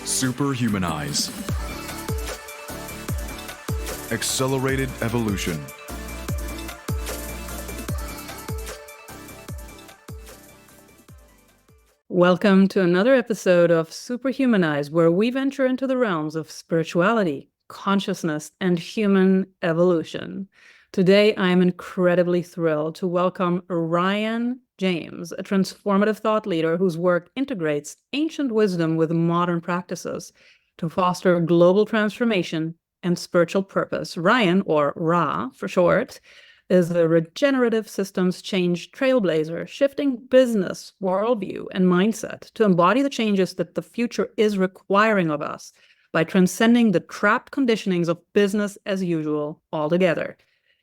Superhumanize. Accelerated evolution. Welcome to another episode of Superhumanize, where we venture into the realms of spirituality, consciousness, and human evolution. Today, I am incredibly thrilled to welcome Ryan James, a transformative thought leader whose work integrates ancient wisdom with modern practices to foster global transformation and spiritual purpose. Ryan, or Ra for short, is a regenerative systems change trailblazer, shifting business, worldview, and mindset to embody the changes that the future is requiring of us by transcending the trapped conditionings of business as usual altogether.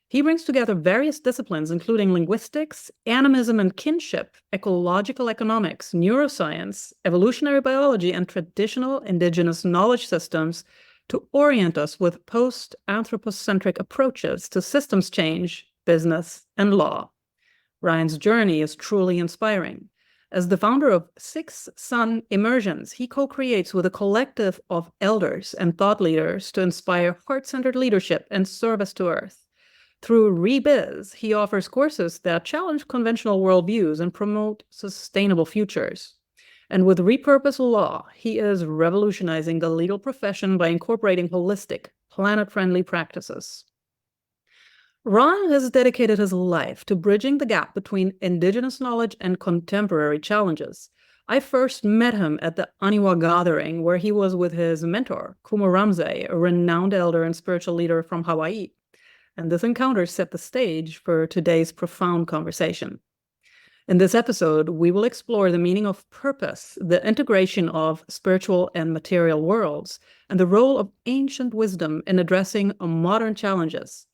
He brings together various disciplines, including linguistics, animism and kinship, ecological economics, neuroscience, evolutionary biology, and traditional indigenous knowledge systems to orient us with post-anthropocentric approaches to systems change, business, and law. Ryan's journey is truly inspiring. As the founder of Sixth Sun Immersions, he co-creates with a collective of elders and thought leaders to inspire heart-centered leadership and service to Earth. Through Rebiz, he offers courses that challenge conventional worldviews and promote sustainable futures. And with Repurpose Law, he is revolutionizing the legal profession by incorporating holistic, planet-friendly practices. Ron has dedicated his life to bridging the gap between indigenous knowledge and contemporary challenges. I first met him at the Aniwa gathering, where he was with his mentor, Kuma Ramsey, a renowned elder and spiritual leader from Hawaii. And this encounter set the stage for today's profound conversation. In this episode, we will explore the meaning of purpose, the integration of spiritual and material worlds, and the role of ancient wisdom in addressing modern challenges.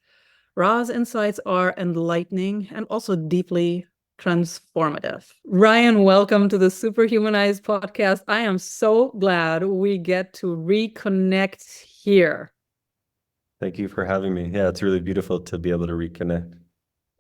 Ra's insights are enlightening and also deeply transformative. Ryan, welcome to the Superhumanized podcast. I am so glad we get to reconnect here. Thank you for having me. Yeah, it's really beautiful to be able to reconnect.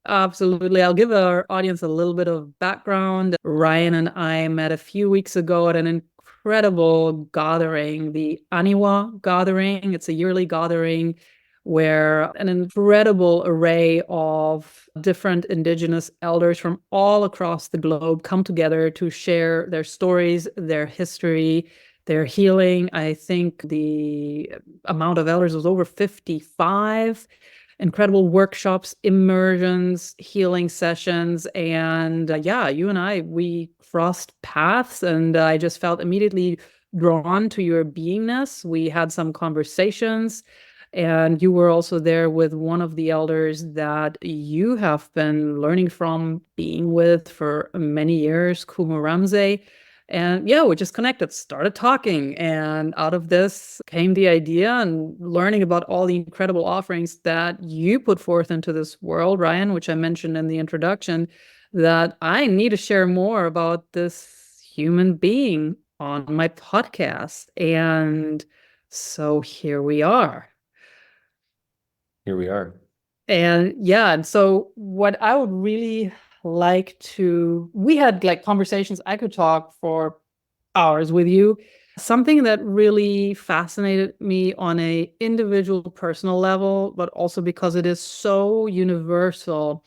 Absolutely. I'll give our audience a little bit of background. Ryan and I met a few weeks ago at an incredible gathering, the Aniwa gathering. It's a yearly gathering where an incredible array of different indigenous elders from all across the globe come together to share their stories, their history, their healing. I think the amount of elders was over 55. Incredible workshops, immersions, healing sessions. And you and I, we crossed paths, and I just felt immediately drawn to your beingness. We had some conversations, and you were also there with one of the elders that you have been learning from, being with for many years, Kuma Ramsey. And we just connected, started talking, and out of this came the idea and learning about all the incredible offerings that you put forth into this world, Ryan, which I mentioned in the introduction, that I need to share more about this human being on my podcast. And so here we are. Here we are. And so what I would really we had conversations, I could talk for hours with you. Something that really fascinated me on a individual personal level, but also because it is so universal,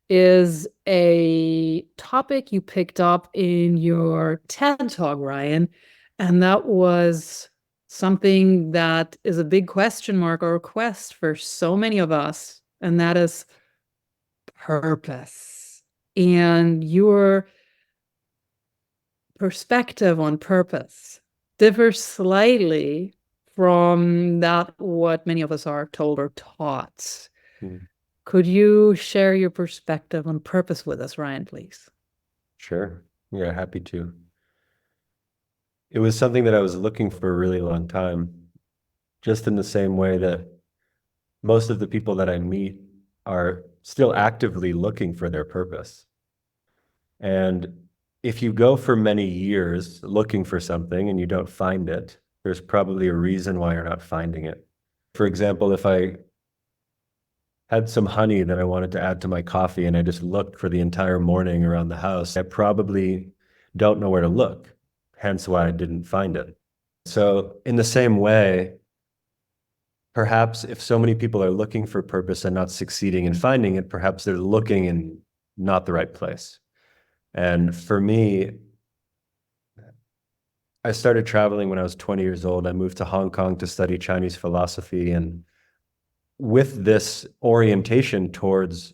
is a topic you picked up in your TED Talk, Ryan. And that was something that is a big question mark or a quest for so many of us. And that is purpose. And your perspective on purpose differs slightly from that what many of us are told or taught. Could you share your perspective on purpose with us, Ryan, please? Sure. Yeah, happy to. It was something that I was looking for a really long time, just in the same way that most of the people that I meet are still actively looking for their purpose. And if you go for many years looking for something and you don't find it, there's probably a reason why you're not finding it. For example, if I had some honey that I wanted to add to my coffee and I just looked for the entire morning around the house, I probably don't know where to look, hence why I didn't find it. So in the same way, perhaps if so many people are looking for purpose and not succeeding in finding it, perhaps they're looking in not the right place. And for me, I started traveling when I was 20 years old. I moved to Hong Kong to study Chinese philosophy. And with this orientation towards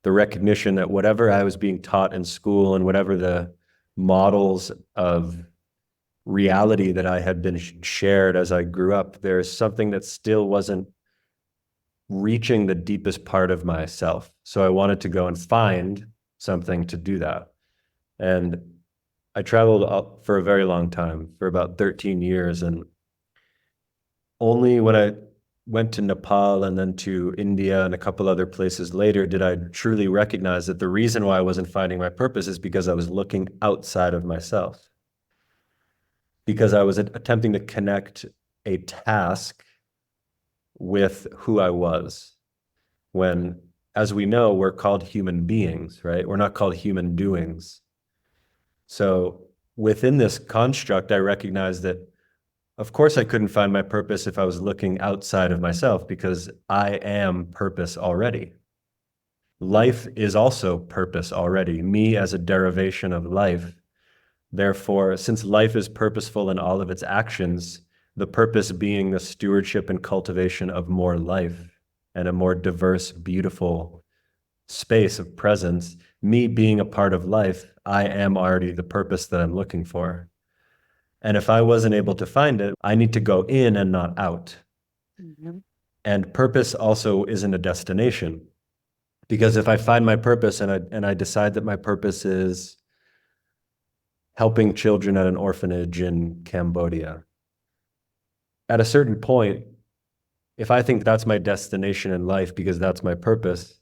the recognition that whatever I was being taught in school and whatever the models of reality that I had been shared as I grew up, there's something that still wasn't reaching the deepest part of myself. So I wanted to go and find something to do that. And I traveled for a very long time, for about 13 years. And only when I went to Nepal and then to India and a couple other places later did I truly recognize that the reason why I wasn't finding my purpose is because I was looking outside of myself. Because I was attempting to connect a task with who I was. When, as we know, we're called human beings, right? We're not called human doings. So within this construct, I recognized that, of course, I couldn't find my purpose if I was looking outside of myself, because I am purpose already. Life is also purpose already, me as a derivation of life. Therefore, since life is purposeful in all of its actions, the purpose being the stewardship and cultivation of more life and a more diverse, beautiful space of presence, me being a part of life, I am already the purpose that I'm looking for. And if I wasn't able to find it, I need to go in and not out. Mm-hmm. And purpose also isn't a destination. Because if I find my purpose and I decide that my purpose is helping children at an orphanage in Cambodia, at a certain point, if I think that's my destination in life because that's my purpose,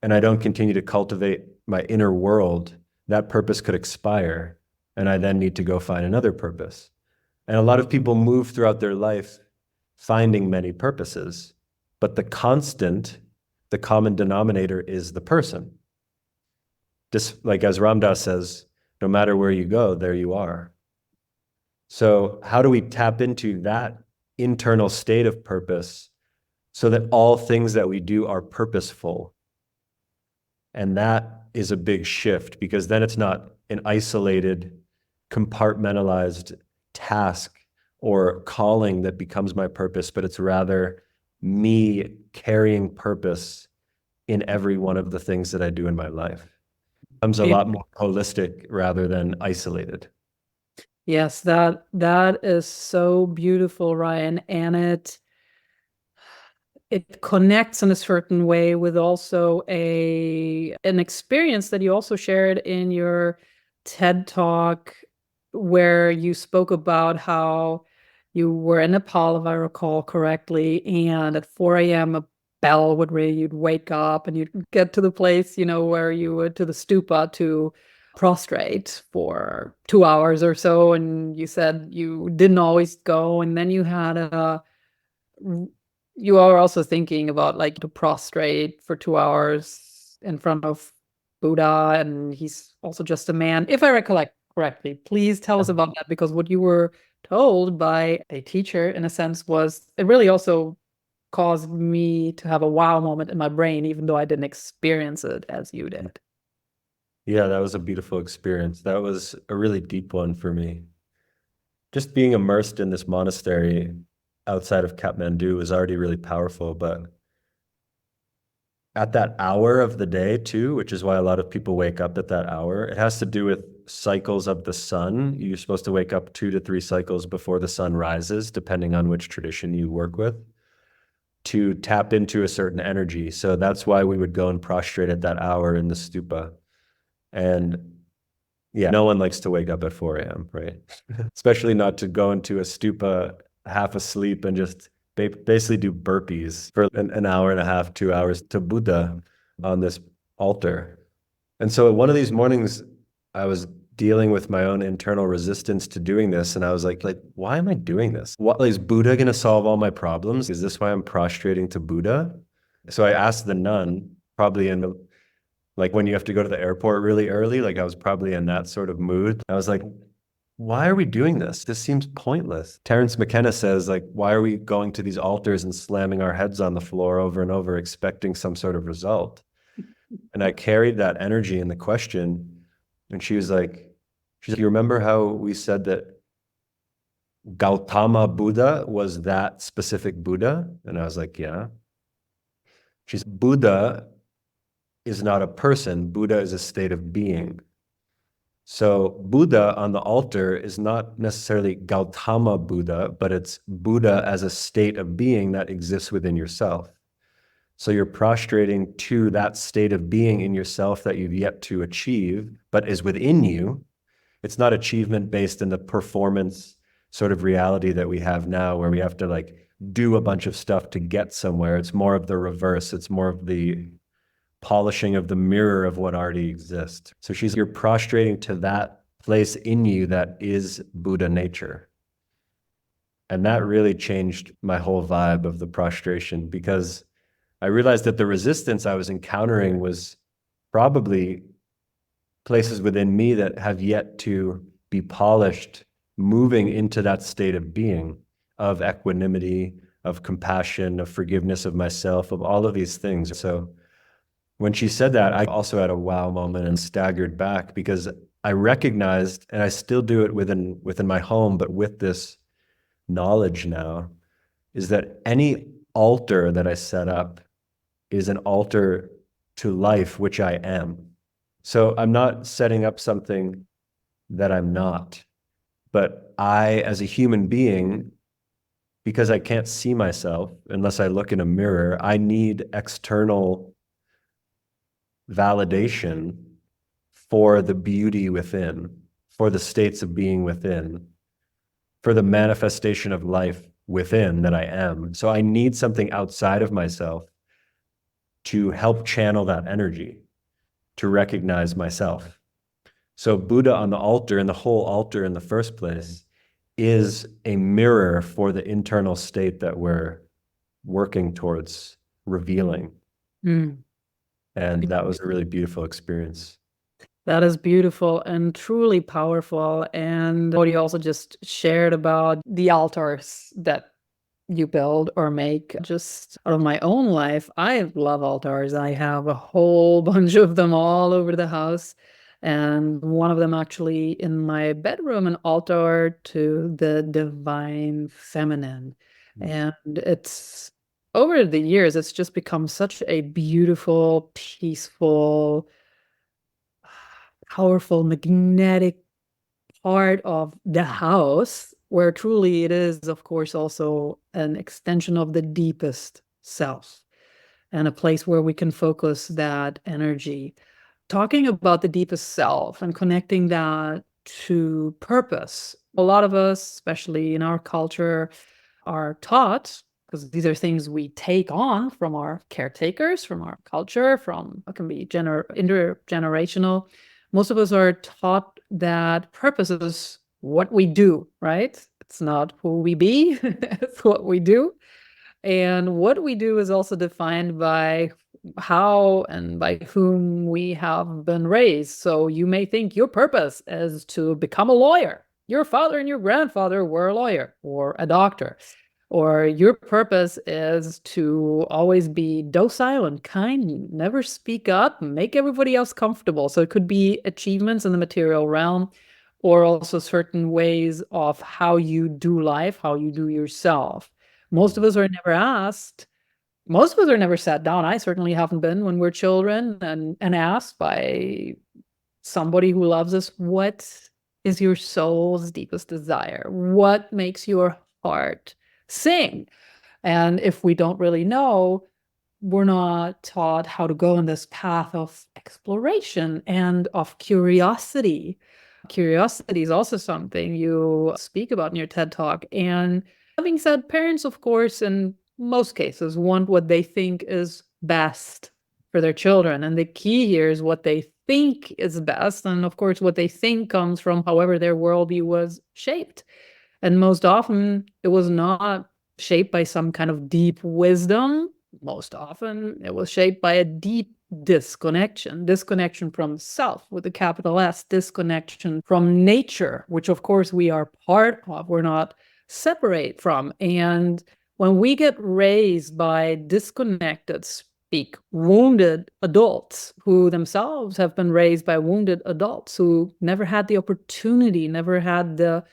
and I don't continue to cultivate my inner world, that purpose could expire, and I then need to go find another purpose. And a lot of people move throughout their life finding many purposes, but the constant, the common denominator is the person. Just like as Ram Dass says, no matter where you go, there you are. So how do we tap into that internal state of purpose so that all things that we do are purposeful? And that is a big shift, because then it's not an isolated, compartmentalized task or calling that becomes my purpose, but it's rather me carrying purpose in every one of the things that I do in my life. It becomes a lot more holistic rather than isolated. Yes, that is so beautiful, Ryan, and it connects in a certain way with also an experience that you also shared in your TED Talk, where you spoke about how you were in Nepal, if I recall correctly, and at 4 a.m. a bell would ring, you'd wake up and you'd get to the place, where you would to the stupa to prostrate for 2 hours or so, and you said you didn't always go, and then you are also thinking about like to prostrate for 2 hours in front of Buddha, and he's also just a man, if I recollect correctly. Please tell us about that, because what you were told by a teacher, in a sense, was it really also caused me to have a wow moment in my brain, even though I didn't experience it as you did. Yeah, that was a beautiful experience. That was a really deep one for me. Just being immersed in this monastery outside of Kathmandu was already really powerful, but at that hour of the day too, which is why a lot of people wake up at that hour, it has to do with cycles of the sun. You're supposed to wake up 2 to 3 cycles before the sun rises, depending on which tradition you work with, to tap into a certain energy. So that's why we would go and prostrate at that hour in the stupa. And yeah, no one likes to wake up at 4 a.m., right? Especially not to go into a stupa half asleep and just basically do burpees for an hour and a half, 2 hours to Buddha on this altar. And so one of these mornings, I was dealing with my own internal resistance to doing this. And I was like, why am I doing this? What, is Buddha going to solve all my problems? Is this why I'm prostrating to Buddha? So I asked the nun, probably in the, like when you have to go to the airport really early, like I was probably in that sort of mood. I was like, why are we doing this? This seems pointless. Terence McKenna says, like, why are we going to these altars and slamming our heads on the floor over and over, expecting some sort of result? And I carried that energy in the question. And she's like, you remember how we said that Gautama Buddha was that specific Buddha? And I was like, yeah. She's, Buddha is not a person. Buddha is a state of being. So Buddha on the altar is not necessarily Gautama Buddha, but it's Buddha as a state of being that exists within yourself. So you're prostrating to that state of being in yourself that you've yet to achieve, but is within you. It's not achievement based in the performance sort of reality that we have now, where we have to like do a bunch of stuff to get somewhere. It's more of the reverse. It's more of the polishing of the mirror of what already exists. So you're prostrating to that place in you that is Buddha nature. And that really changed my whole vibe of the prostration, because I realized that the resistance I was encountering was probably places within me that have yet to be polished, moving into that state of being, of equanimity, of compassion, of forgiveness of myself, of all of these things. So when she said that, I also had a wow moment and staggered back, because I recognized, and I still do it within my home, but with this knowledge now, is that any altar that I set up is an altar to life, which I am. So I'm not setting up something that I'm not, but I, as a human being, because I can't see myself unless I look in a mirror, I need external validation for the beauty within, for the states of being within, for the manifestation of life within that I am. So I need something outside of myself to help channel that energy, to recognize myself. So Buddha on the altar, and the whole altar in the first place, is a mirror for the internal state that we're working towards revealing. Mm. And that was a really beautiful experience. That is beautiful and truly powerful. And what you also just shared about the altars that you build or make, just out of my own life, I love altars. I have a whole bunch of them all over the house. And one of them actually in my bedroom, an altar to the divine feminine. And it's over the years, it's just become such a beautiful, peaceful, powerful, magnetic part of the house, where truly it is, of course, also an extension of the deepest self and a place where we can focus that energy. Talking about the deepest self and connecting that to purpose. A lot of us, especially in our culture, are taught, because these are things we take on from our caretakers, from our culture, from it can be intergenerational. Most of us are taught that purpose is what we do, right? It's not who we be, it's what we do. And what we do is also defined by how and by whom we have been raised. So you may think your purpose is to become a lawyer. Your father and your grandfather were a lawyer or a doctor. Or your purpose is to always be docile and kind, never speak up, make everybody else comfortable. So it could be achievements in the material realm, or also certain ways of how you do life, how you do yourself. Most of us are never asked. Most of us are never sat down. I certainly haven't been when we're children and asked by somebody who loves us, what is your soul's deepest desire? What makes your heart sing? And if we don't really know, we're not taught how to go on this path of exploration and of curiosity. Curiosity is also something you speak about in your TED Talk. And having said, parents, of course, in most cases, want what they think is best for their children. And the key here is what they think is best. And of course, what they think comes from however their worldview was shaped. And most often, it was not shaped by some kind of deep wisdom. Most often, it was shaped by a deep disconnection from self with a capital S, disconnection from nature, which of course we are part of, we're not separate from. And when we get raised by disconnected, wounded adults who themselves have been raised by wounded adults who never had the opportunity, never had the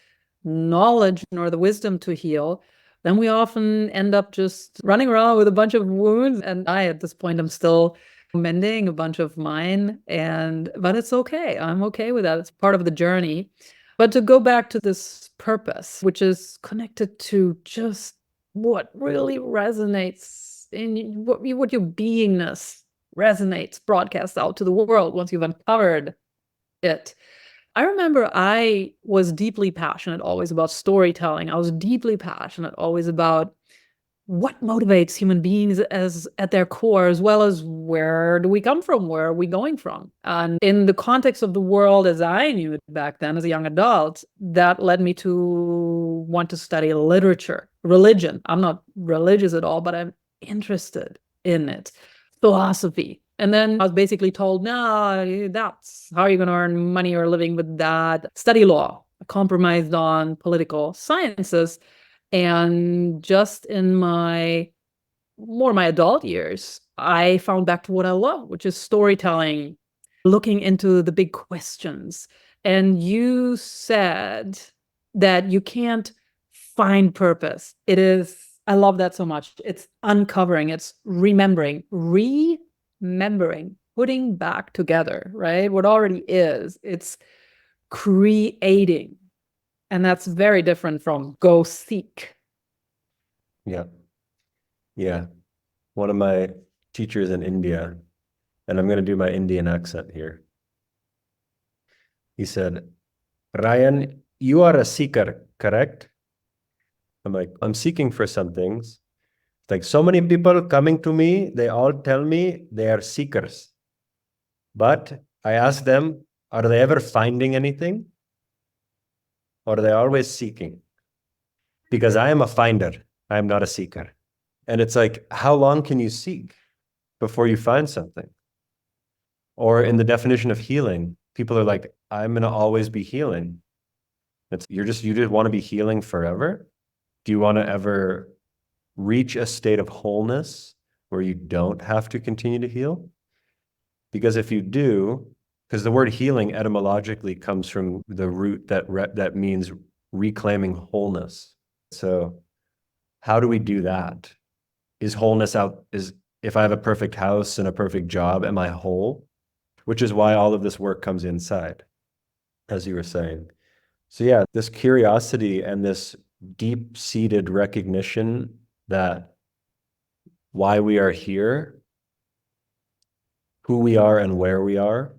knowledge nor the wisdom to heal, then we often end up just running around with a bunch of wounds. And at this point, I'm still mending a bunch of mine, but it's okay. I'm okay with that. It's part of the journey. But to go back to this purpose, which is connected to just what really resonates in what your beingness resonates, broadcasts out to the world once you've uncovered it. I remember I was deeply passionate always about storytelling. I was deeply passionate always about what motivates human beings as at their core, as well as where do we come from, where are we going from? And in the context of the world as I knew it back then as a young adult, that led me to want to study literature, religion. I'm not religious at all, but I'm interested in it. Philosophy. And then I was basically told, no, that's how you're going to earn money or a living with that. Study law. I compromised on political sciences. And just in my adult years, I found back to what I love, which is storytelling, looking into the big questions. And you said that you can't find purpose. I love that so much. It's uncovering, it's remembering, putting back together, right? What already is, it's creating. And that's very different from go seek. Yeah. Yeah. One of my teachers in India, and I'm going to do my Indian accent here. He said, Ryan, you are a seeker, correct? I'm like, I'm seeking for some things. It's like so many people coming to me, they all tell me they are seekers. But I ask them, are they ever finding anything? Or are they always seeking? Because I am a finder. I am not a seeker. And it's like, how long can you seek before you find something? Or in the definition of healing, people are like, I'm going to always be healing. You just want to be healing forever? Do you want to ever reach a state of wholeness where you don't have to continue to heal? Because if you do, because the word healing etymologically comes from the root that means reclaiming wholeness. So how do we do that? Is wholeness if I have a perfect house and a perfect job, am I whole? Which is why all of this work comes inside, as you were saying. So yeah, this curiosity and this deep-seated recognition that why we are here, who we are and where we are,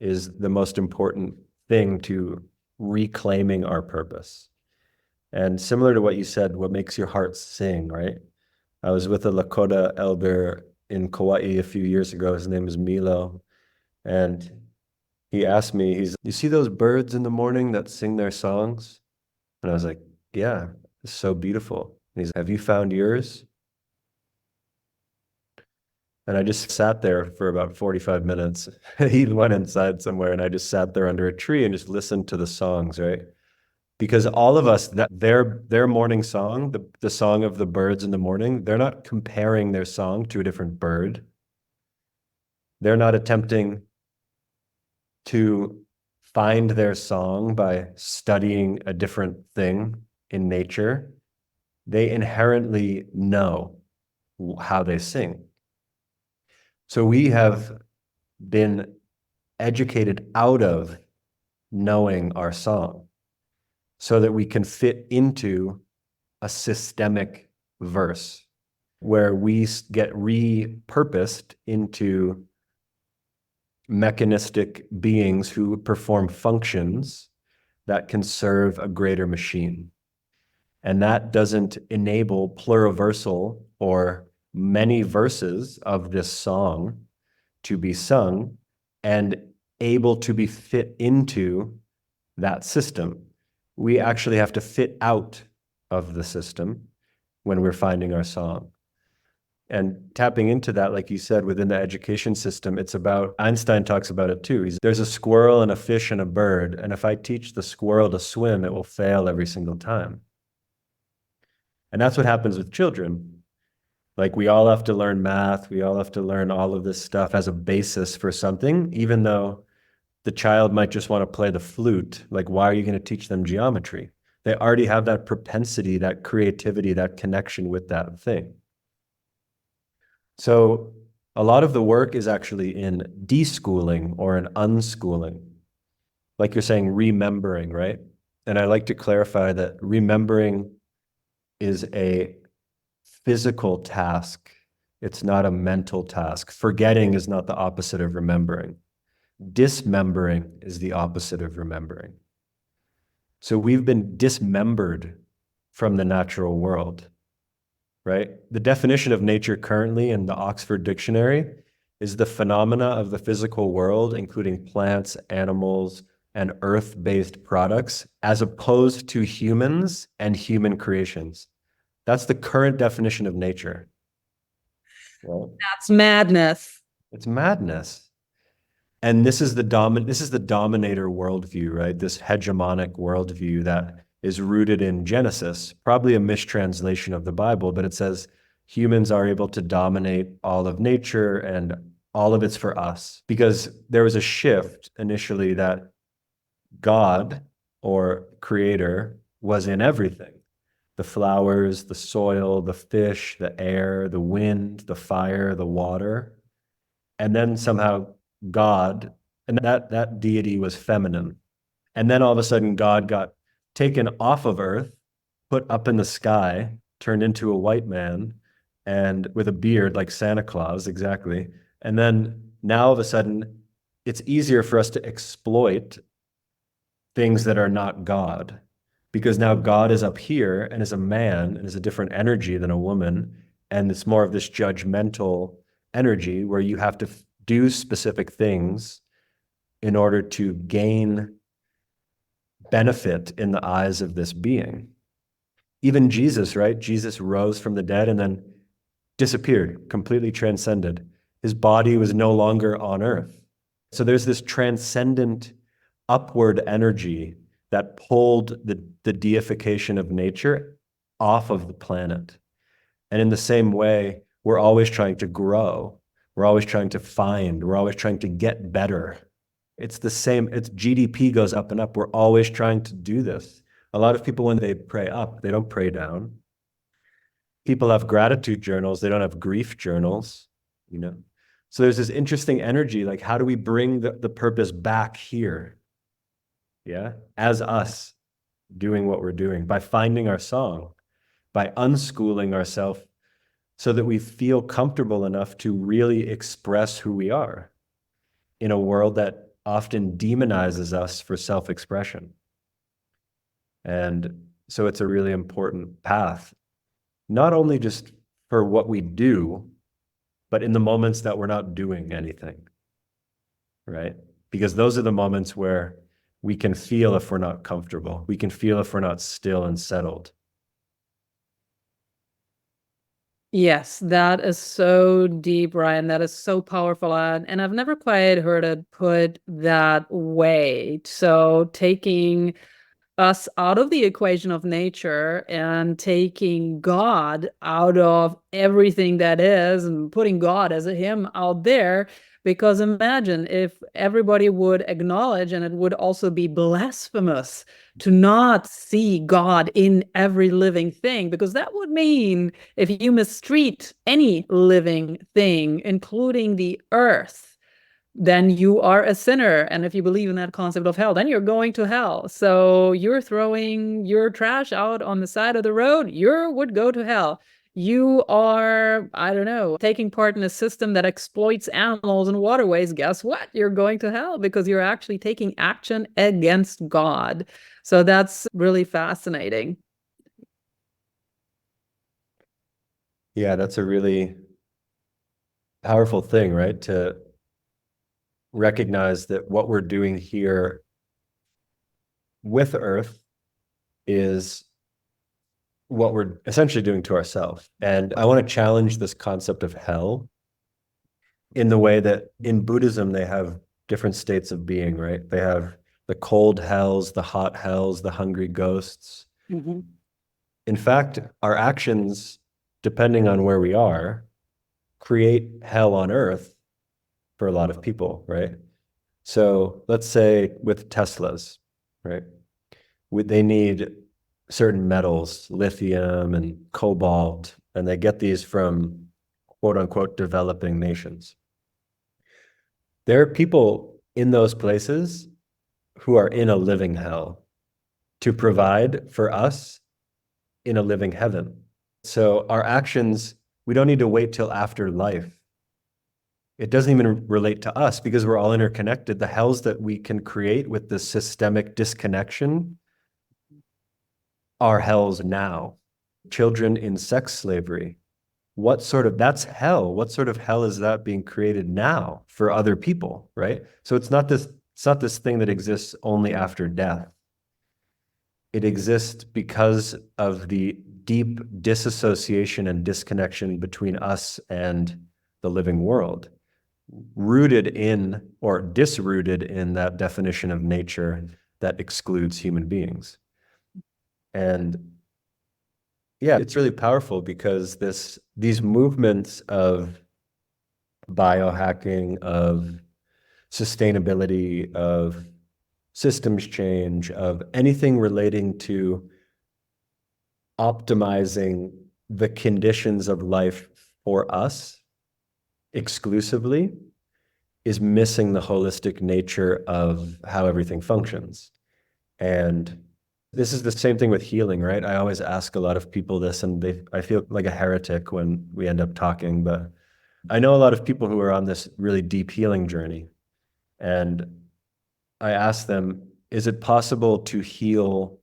is the most important thing to reclaiming our purpose. And similar to what you said, what makes your heart sing, right? I was with a Lakota elder in Kauai a few years ago. His name is Milo. And he asked me, you see those birds in the morning that sing their songs? And I was like, yeah, it's so beautiful. And he's, have you found yours? And I just sat there for about 45 minutes. He went inside somewhere and I just sat there under a tree and just listened to the songs, right? Because all of us, their morning song, the song of the birds in the morning, they're not comparing their song to a different bird. They're not attempting to find their song by studying a different thing in nature. They inherently know how they sing. So we have been educated out of knowing our song so that we can fit into a systemic verse where we get repurposed into mechanistic beings who perform functions that can serve a greater machine. And that doesn't enable pluriversal or many verses of this song to be sung and able to be fit into that system. We actually have to fit out of the system when we're finding our song. And tapping into that, like you said, within the education system, it's about, Einstein talks about it too. There's a squirrel and a fish and a bird. And if I teach the squirrel to swim, it will fail every single time. And that's what happens with children. Like we all have to learn math. We all have to learn all of this stuff as a basis for something, even though the child might just want to play the flute. Like, why are you going to teach them geometry? They already have that propensity, that creativity, that connection with that thing. So a lot of the work is actually in deschooling or in unschooling. Like you're saying, remembering, right? And I like to clarify that remembering is a physical task. It's not a mental task. Forgetting is not the opposite of remembering. Dismembering is the opposite of remembering. So we've been dismembered from the natural world. Right? The definition of nature currently in the Oxford Dictionary is the phenomena of the physical world, including plants, animals, and earth-based products, as opposed to humans and human creations. That's the current definition of nature. Well, That's madness. it's madness. And this is the dominator worldview, right? This hegemonic worldview that is rooted in Genesis, probably a mistranslation of the Bible, but it says humans are able to dominate all of nature and all of it's for us. Because there was a shift initially that God or creator was in everything. The flowers, the soil, the fish, the air, the wind, the fire, the water. And then somehow God, and that deity was feminine. And then all of a sudden God got taken off of earth, put up in the sky, turned into a white man, and with a beard like Santa Claus, exactly. And then now all of a sudden, it's easier for us to exploit things that are not God, because now God is up here and is a man and is a different energy than a woman. And it's more of this judgmental energy where you have to do specific things in order to gain benefit in the eyes of this being. Even Jesus, right? Jesus rose from the dead and then disappeared, completely transcended. His body was no longer on earth. So there's this transcendent upward energy that pulled the deification of nature off of the planet. And in the same way, we're always trying to grow. We're always trying to find. We're always trying to get better. It's the same. It's GDP goes up and up. We're always trying to do this. A lot of people, when they pray up, they don't pray down. People have gratitude journals. They don't have grief journals, you know? So there's this interesting energy, like how do we bring the purpose back here? Yeah, as us doing what we're doing, by finding our song, by unschooling ourselves so that we feel comfortable enough to really express who we are in a world that often demonizes us for self-expression. And so it's a really important path, not only just for what we do, but in the moments that we're not doing anything, right? Because those are the moments where we can feel if we're not comfortable. We can feel if we're not still and settled. Yes, that is so deep, Ryan. That is so powerful. And I've never quite heard it put that way. So taking us out of the equation of nature and taking God out of everything that is and putting God as a him out there. Because imagine if everybody would acknowledge, and it would also be blasphemous to not see God in every living thing, because that would mean if you mistreat any living thing, including the earth, then you are a sinner. And if you believe in that concept of hell, then you're going to hell. So you're throwing your trash out on the side of the road, you would go to hell. You are, I don't know, taking part in a system that exploits animals and waterways. Guess what? You're going to hell because you're actually taking action against God. So that's really fascinating. Yeah, that's a really powerful thing, right? To recognize that what we're doing here with Earth is what we're essentially doing to ourselves. And I want to challenge this concept of hell in the way that in Buddhism, they have different states of being, right? They have the cold hells, the hot hells, the hungry ghosts. Mm-hmm. In fact, our actions, depending on where we are, create hell on earth for a lot of people, right? So let's say with Teslas, right? They need certain metals, lithium and cobalt, and they get these from quote unquote developing nations. There are people in those places who are in a living hell to provide for us in a living heaven. So our actions, we don't need to wait till after life. It doesn't even relate to us because we're all interconnected. The hells that we can create with this systemic disconnection are hells now. Children in sex slavery, that's hell. What sort of hell is that being created now for other people, right? So it's not this thing that exists only after death. It exists because of the deep disassociation and disconnection between us and the living world, rooted in or disrooted in that definition of nature that excludes human beings. And yeah, it's really powerful because these movements of biohacking, of sustainability, of systems change, of anything relating to optimizing the conditions of life for us exclusively is missing the holistic nature of how everything functions. And this is the same thing with healing, right? I always ask a lot of people this, and I feel like a heretic when we end up talking, but I know a lot of people who are on this really deep healing journey. And I ask them, is it possible to heal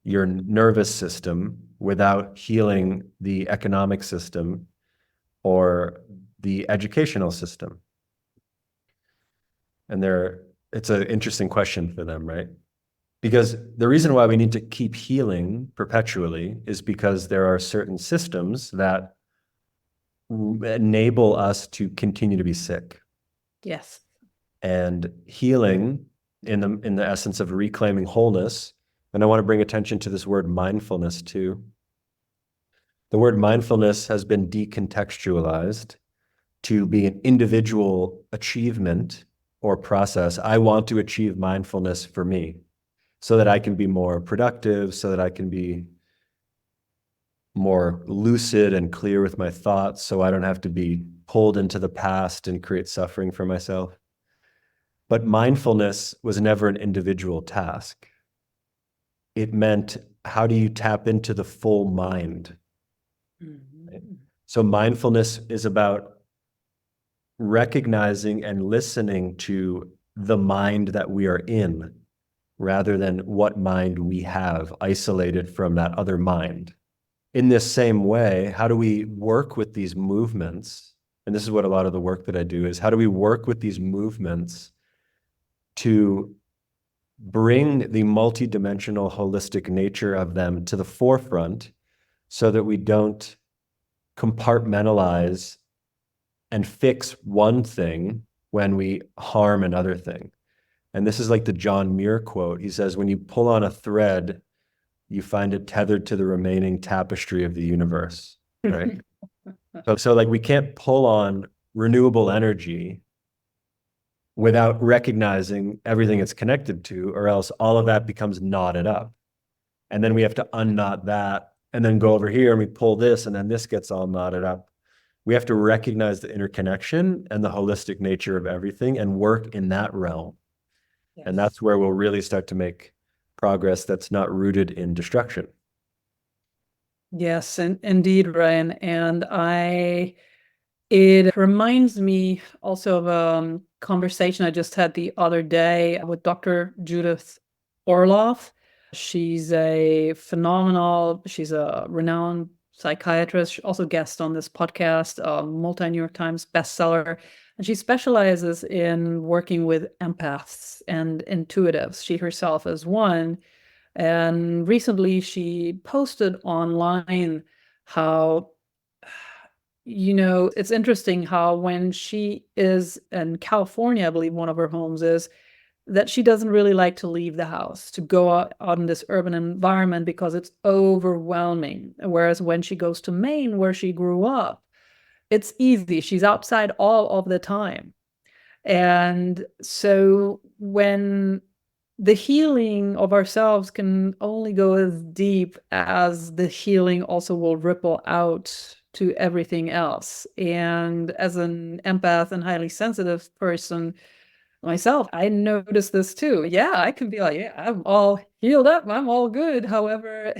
your nervous system without healing the economic system or the educational system? And it's an interesting question for them, right? Because the reason why we need to keep healing perpetually is because there are certain systems that enable us to continue to be sick. Yes. And healing in the essence of reclaiming wholeness, and I want to bring attention to this word mindfulness too. The word mindfulness has been decontextualized to be an individual achievement or process. I want to achieve mindfulness for me so that I can be more productive, so that I can be more lucid and clear with my thoughts, so I don't have to be pulled into the past and create suffering for myself. But mindfulness was never an individual task. It meant, how do you tap into the full mind? Mm-hmm. So mindfulness is about recognizing and listening to the mind that we are in, rather than what mind we have isolated from that other mind. In this same way, how do we work with these movements? And this is what a lot of the work that I do is, how do we work with these movements to bring the multidimensional holistic nature of them to the forefront so that we don't compartmentalize and fix one thing when we harm another thing. And this is like the John Muir quote. He says, when you pull on a thread, you find it tethered to the remaining tapestry of the universe, right? So like we can't pull on renewable energy without recognizing everything it's connected to, or else all of that becomes knotted up. And then we have to unknot that and then go over here and we pull this and then this gets all knotted up. We have to recognize the interconnection and the holistic nature of everything and work in that realm. Yes. And that's where we'll really start to make progress that's not rooted in destruction. Yes, and indeed, Ryan. And it reminds me also of a conversation I just had the other day with Dr. Judith Orloff. She's a renowned psychiatrist. She also guests on this podcast, multi-New York Times bestseller. And she specializes in working with empaths and intuitives. She herself is one. And recently she posted online how, it's interesting how when she is in California, I believe one of her homes is, that she doesn't really like to leave the house, to go out in this urban environment because it's overwhelming. Whereas when she goes to Maine, where she grew up, it's easy. She's outside all of the time. And so when the healing of ourselves can only go as deep as the healing also will ripple out to everything else. And as an empath and highly sensitive person myself, I noticed this too. Yeah, I can be like, yeah, I'm all healed up, I'm all good. However,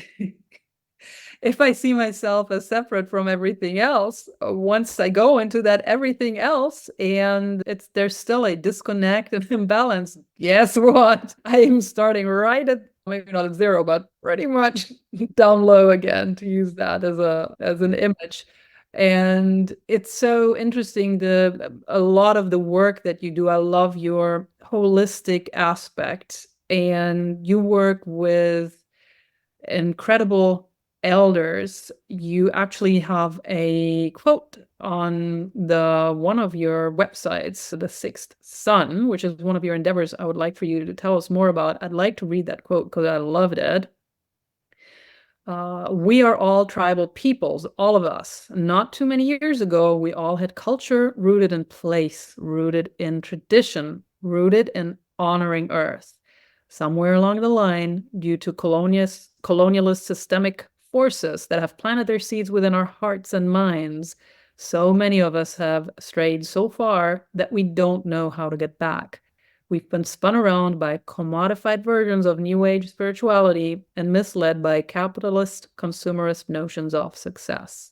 if I see myself as separate from everything else, once I go into that everything else and there's still a disconnect and imbalance, guess what? I am starting right at, maybe not at zero, but pretty much down low again, to use that as an image. And it's so interesting, a lot of the work that you do. I love your holistic aspect, and you work with incredible elders. You actually have a quote on one of your websites, the Sixth Sun, which is one of your endeavors I would like for you to tell us more about. I'd like to read that quote because I loved it. We are all tribal peoples, all of us. Not too many years ago, we all had culture rooted in place, rooted in tradition, rooted in honoring Earth. Somewhere along the line, due to colonialist systemic forces that have planted their seeds within our hearts and minds, so many of us have strayed so far that we don't know how to get back. We've been spun around by commodified versions of New Age spirituality and misled by capitalist, consumerist notions of success.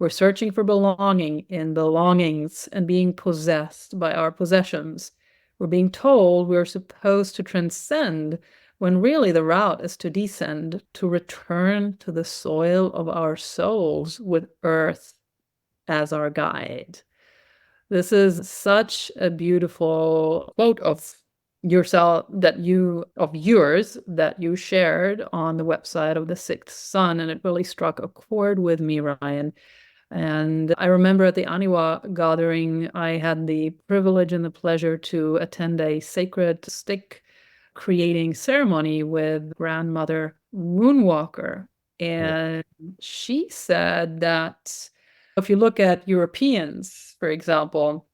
We're searching for belonging in belongings and being possessed by our possessions. We're being told we're supposed to transcend when really the route is to descend, to return to the soil of our souls with Earth as our guide. This is such a beautiful quote of yourself of yours that you shared on the website of the Sixth Sun, and it really struck a chord with me, Ryan. And I remember at the Aniwa gathering, I had the privilege and the pleasure to attend a sacred stick creating ceremony with grandmother Moonwalker. And she said that if you look at Europeans, for example,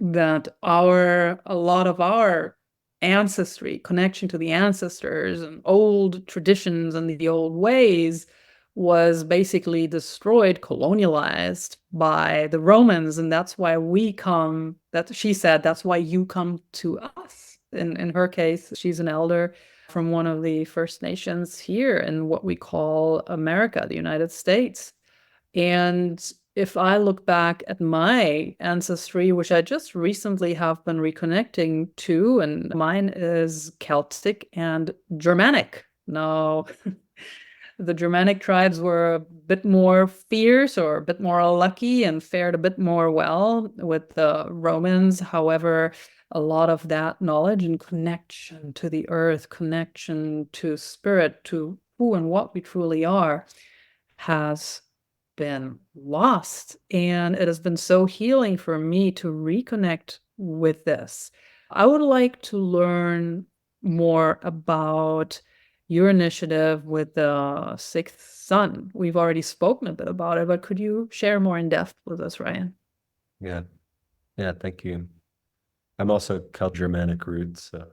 that a lot of our ancestry, connection to the ancestors and old traditions and the old ways was basically destroyed, colonialized by the Romans. And that's why she said, that's why you come to us. In her case, she's an elder from one of the First Nations here in what we call America, the United States. And if I look back at my ancestry, which I just recently have been reconnecting to, and mine is Celtic and Germanic. Now, the Germanic tribes were a bit more fierce or a bit more lucky and fared a bit more well with the Romans. However, a lot of that knowledge and connection to the earth, connection to spirit, to who and what we truly are, has been lost. And it has been so healing for me to reconnect with this. I would like to learn more about your initiative with the Sixth Sun. We've already spoken a bit about it, but could you share more in depth with us, Ryan? Yeah. Yeah, thank you. I'm also Celtic-Germanic roots, so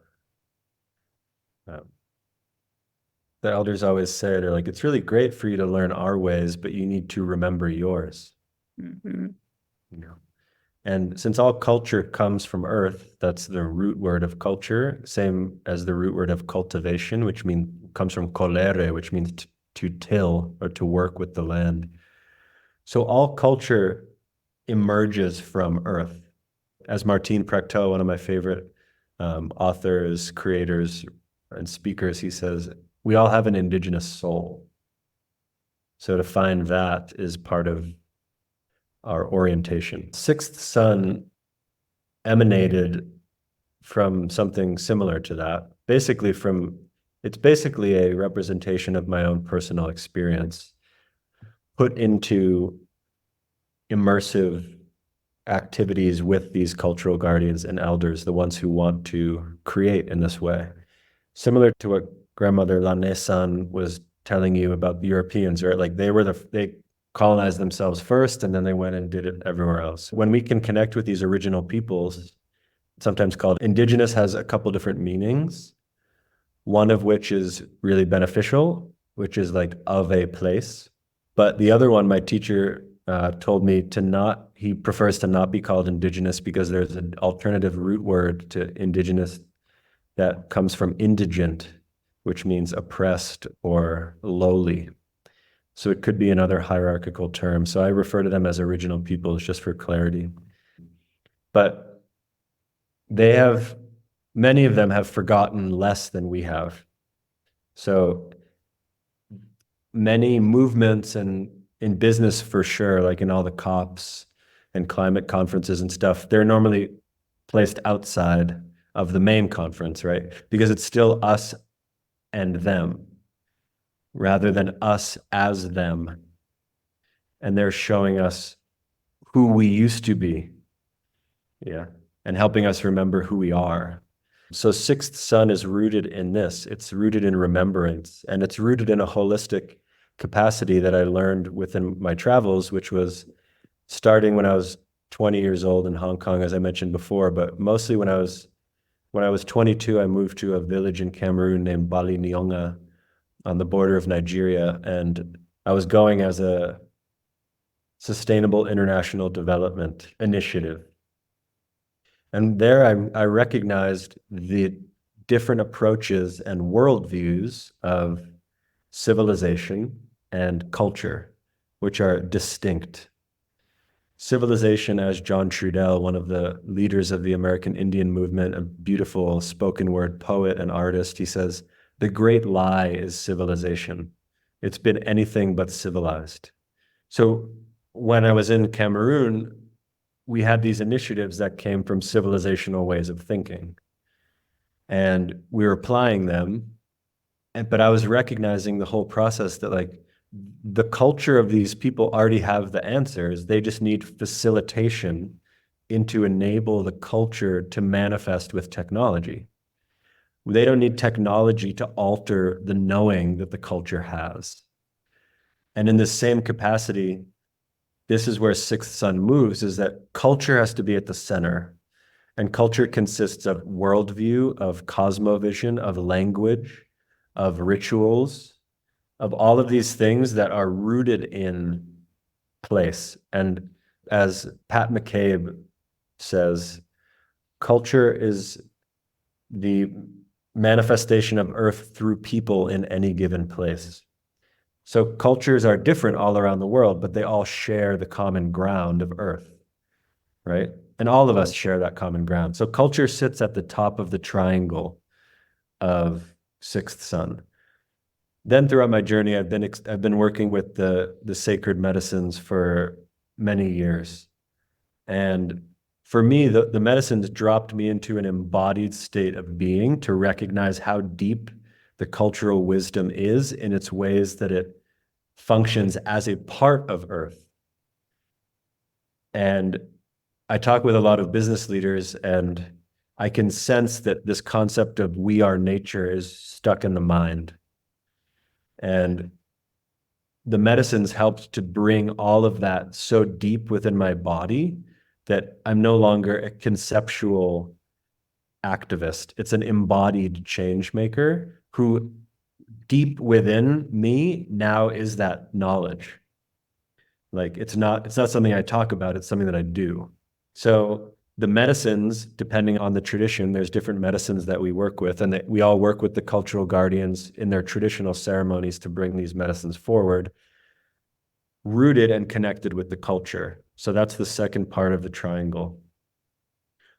the elders always say, they're like, it's really great for you to learn our ways, but you need to remember yours. Mm-hmm. You know? And since all culture comes from earth, that's the root word of culture, same as the root word of cultivation, which comes from colere, which means to till or to work with the land. So all culture emerges from earth. As Martin Prechtel, one of my favorite authors, creators, and speakers, he says, we all have an indigenous soul. So to find that is part of our orientation. Sixth Sun emanated from something similar to that, basically from It's basically a representation of my own personal experience put into immersive activities with these cultural guardians and elders, the ones who want to create in this way. Similar to what grandmother Lane-san was telling you about the Europeans, right? Like they colonized themselves first and then they went and did it everywhere else. When we can connect with these original peoples, sometimes called Indigenous, has a couple different meanings. One of which is really beneficial, which is like of a place. But the other one, my teacher told me he prefers to not be called Indigenous because there's an alternative root word to Indigenous that comes from indigent, which means oppressed or lowly. So it could be another hierarchical term. So I refer to them as original peoples just for clarity. But many of them have forgotten less than we have. So many movements and in business for sure, like in all the COPs and climate conferences and stuff, they're normally placed outside of the main conference, right? Because it's still us and them rather than us as them. And they're showing us who we used to be. Yeah. And helping us remember who we are. So Sixth Sun is rooted in this. It's rooted in remembrance, and it's rooted in a holistic capacity that I learned within my travels, which was starting when I was 20 years old in Hong Kong, as I mentioned before, but mostly when I was 22, I moved to a village in Cameroon named Bali Nyonga on the border of Nigeria, and I was going as a sustainable international development initiative. And there I recognized the different approaches and worldviews of civilization and culture, which are distinct. Civilization, as John Trudell, one of the leaders of the American Indian movement, a beautiful spoken word poet and artist, he says, the great lie is civilization. It's been anything but civilized. So when I was in Cameroon, we had these initiatives that came from civilizational ways of thinking. And we were applying them. But I was recognizing the whole process that like the culture of these people already have the answers. They just need facilitation to enable the culture to manifest with technology. They don't need technology to alter the knowing that the culture has. And in the same capacity, this is where Sixth Sun moves, is that culture has to be at the center. And culture consists of worldview, of cosmovision, of language, of rituals, of all of these things that are rooted in place. And as Pat McCabe says, culture is the manifestation of Earth through people in any given place. So cultures are different all around the world, but they all share the common ground of Earth, right? And all of us share that common ground. So culture sits at the top of the triangle of Sixth Sun. Then throughout my journey, I've been working with the sacred medicines for many years. And for me, the medicines dropped me into an embodied state of being to recognize how deep the cultural wisdom is in its ways that it functions as a part of Earth. And I talk with a lot of business leaders, and I can sense that this concept of we are nature is stuck in the mind. And the medicines helped to bring all of that so deep within my body that I'm no longer a conceptual activist. It's an embodied change maker who deep within me now is that knowledge. Like it's not something I talk about, it's something that I do. So the medicines, depending on the tradition, there's different medicines that we work with, and we all work with the cultural guardians in their traditional ceremonies to bring these medicines forward, rooted and connected with the culture. So that's the second part of the triangle.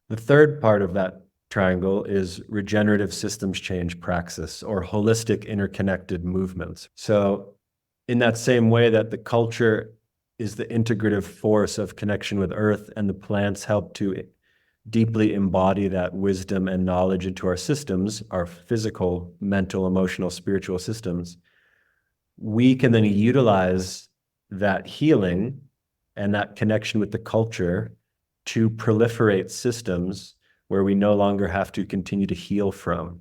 The third part of that triangle is regenerative systems change praxis, or holistic interconnected movements. So in that same way that the culture is the integrative force of connection with Earth, and the plants help to deeply embody that wisdom and knowledge into our systems, our physical, mental, emotional, spiritual systems, we can then utilize that healing and that connection with the culture to proliferate systems where we no longer have to continue to heal from.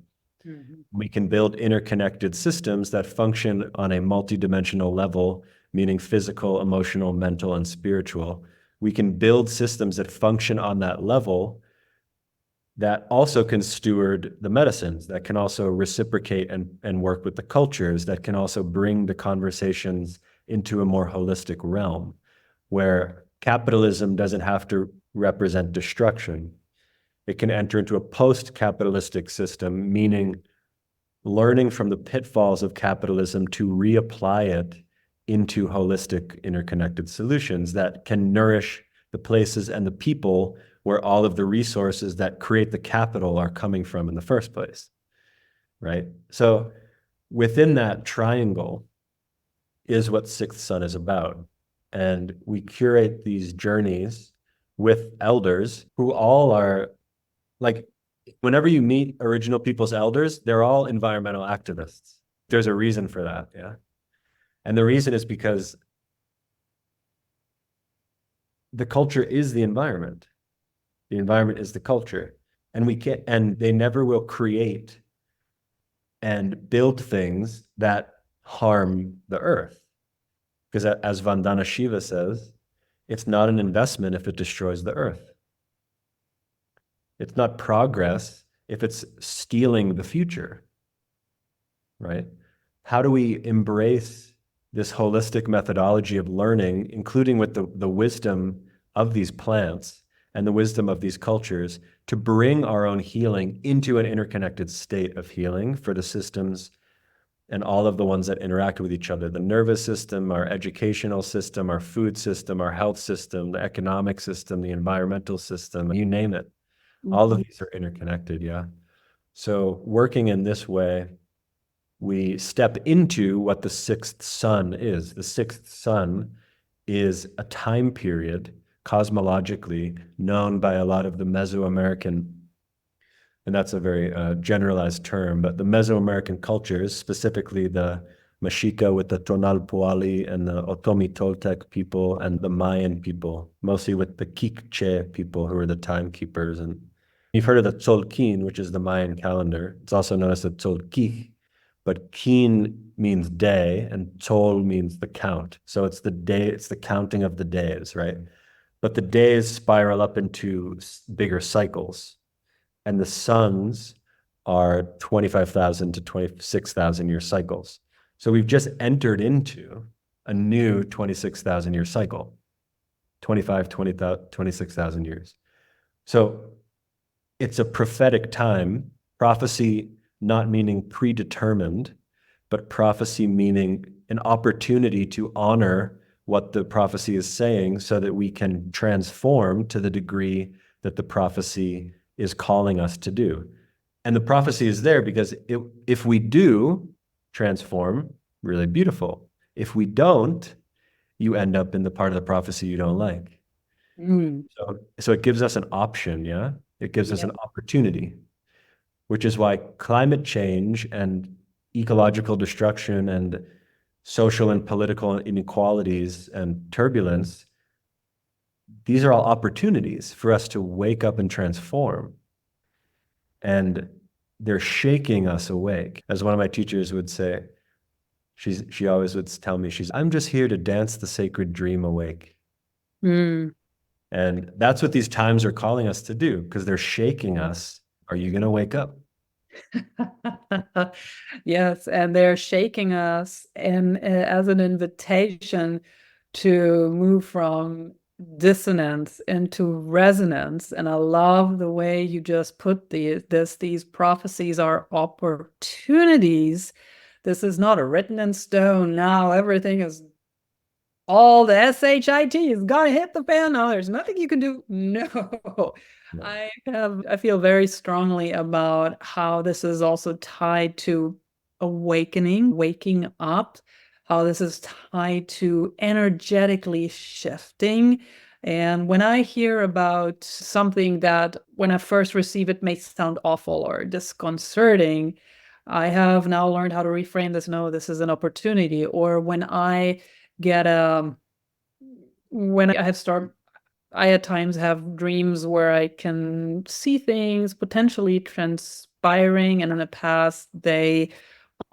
We can build interconnected systems that function on a multidimensional level, meaning physical, emotional, mental, and spiritual. We can build systems that function on that level that also can steward the medicines, that can also reciprocate and work with the cultures, that can also bring the conversations into a more holistic realm, where capitalism doesn't have to represent destruction. It can enter into a post-capitalistic system, meaning learning from the pitfalls of capitalism to reapply it into holistic, interconnected solutions that can nourish the places and the people where all of the resources that create the capital are coming from in the first place, right? So within that triangle is what Sixth Sun is about. And we curate these journeys with elders who all are like, whenever you meet original people's elders, they're all environmental activists. There's a reason for that, yeah? And the reason is because the culture is the environment. The environment is the culture. And they never will create and build things that harm the earth. Because as Vandana Shiva says, it's not an investment if it destroys the earth. It's not progress if it's stealing the future, right? How do we embrace this holistic methodology of learning, including with the wisdom of these plants and the wisdom of these cultures, to bring our own healing into an interconnected state of healing for the systems and all of the ones that interact with each other, the nervous system, our educational system, our food system, our health system, the economic system, the environmental system, you name it. All of these are interconnected, yeah? So working in this way, we step into what the sixth sun is. The sixth sun is a time period cosmologically known by a lot of the Mesoamerican, and that's a very generalized term, but the Mesoamerican cultures, specifically the Mexica with the Tonalpoali and the Otomi Toltec people and the Mayan people, mostly with the Kikche people who are the timekeepers. And you've heard of the Tzolkin, which is the Mayan calendar. It's also known as the Tzolk'in, but kin means day and Tzol means the count. So it's the day, it's the counting of the days, right? But the days spiral up into bigger cycles. And the suns are 25,000 to 26,000 year cycles. So we've just entered into a new 26,000 year cycle, 26,000 years. So it's a prophetic time, prophecy not meaning predetermined, but prophecy meaning an opportunity to honor what the prophecy is saying so that we can transform to the degree that the prophecy is calling us to do. And the prophecy is there because if we do transform, really beautiful. If we don't, you end up in the part of the prophecy you don't like. So it gives us an option, yeah? It gives us an opportunity, which is why climate change and ecological destruction and social and political inequalities and turbulence, these are all opportunities for us to wake up and transform. And they're shaking us awake. As one of my teachers would say, she always would tell me, I'm just here to dance the sacred dream awake. And that's what these times are calling us to do, because they're shaking us. Are you going to wake up? Yes, and they're shaking us and as an invitation to move from dissonance into resonance. And I love the way you just put these prophecies are opportunities. This is not a written in stone. Now everything is, all the SHIT is gonna hit the fan. No, there's nothing you can do. No. I feel very strongly about how this is also tied to awakening, waking up, how this is tied to energetically shifting And when I hear about something that when I first receive it may sound awful or disconcerting, I have now learned how to reframe this. No, this is an opportunity. Or when I get when I have start, I at times have dreams where I can see things potentially transpiring, and in the past they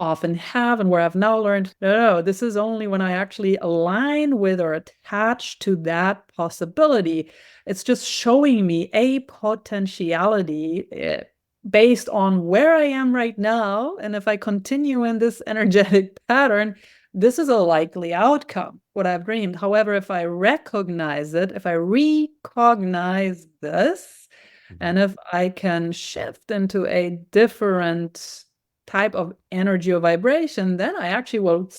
often have, and where I've now learned, no, this is only when I actually align with or attach to that possibility. It's just showing me a potentiality based on where I am right now. And if I continue in this energetic pattern, this is a likely outcome, what I've dreamed. However, if I recognize it, if I recognize this, and if I can shift into a different type of energy or vibration, then I actually will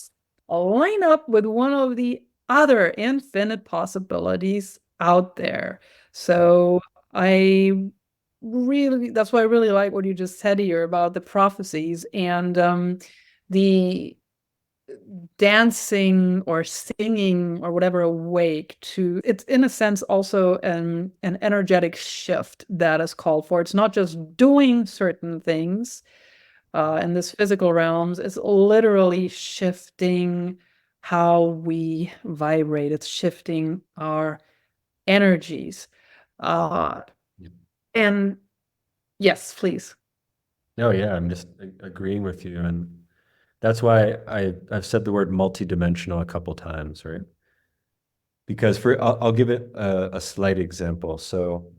line up with one of the other infinite possibilities out there. So that's why I really like what you just said here about the prophecies and the dancing or singing or whatever awake to. It's in a sense also an energetic shift that is called for. It's not just doing certain things in this physical realms. It's literally shifting how we vibrate. It's shifting our energies. And yes, please. No, yeah, I'm just agreeing with you. And that's why I've said the word multidimensional a couple times, right? Because I'll give it a slight example. So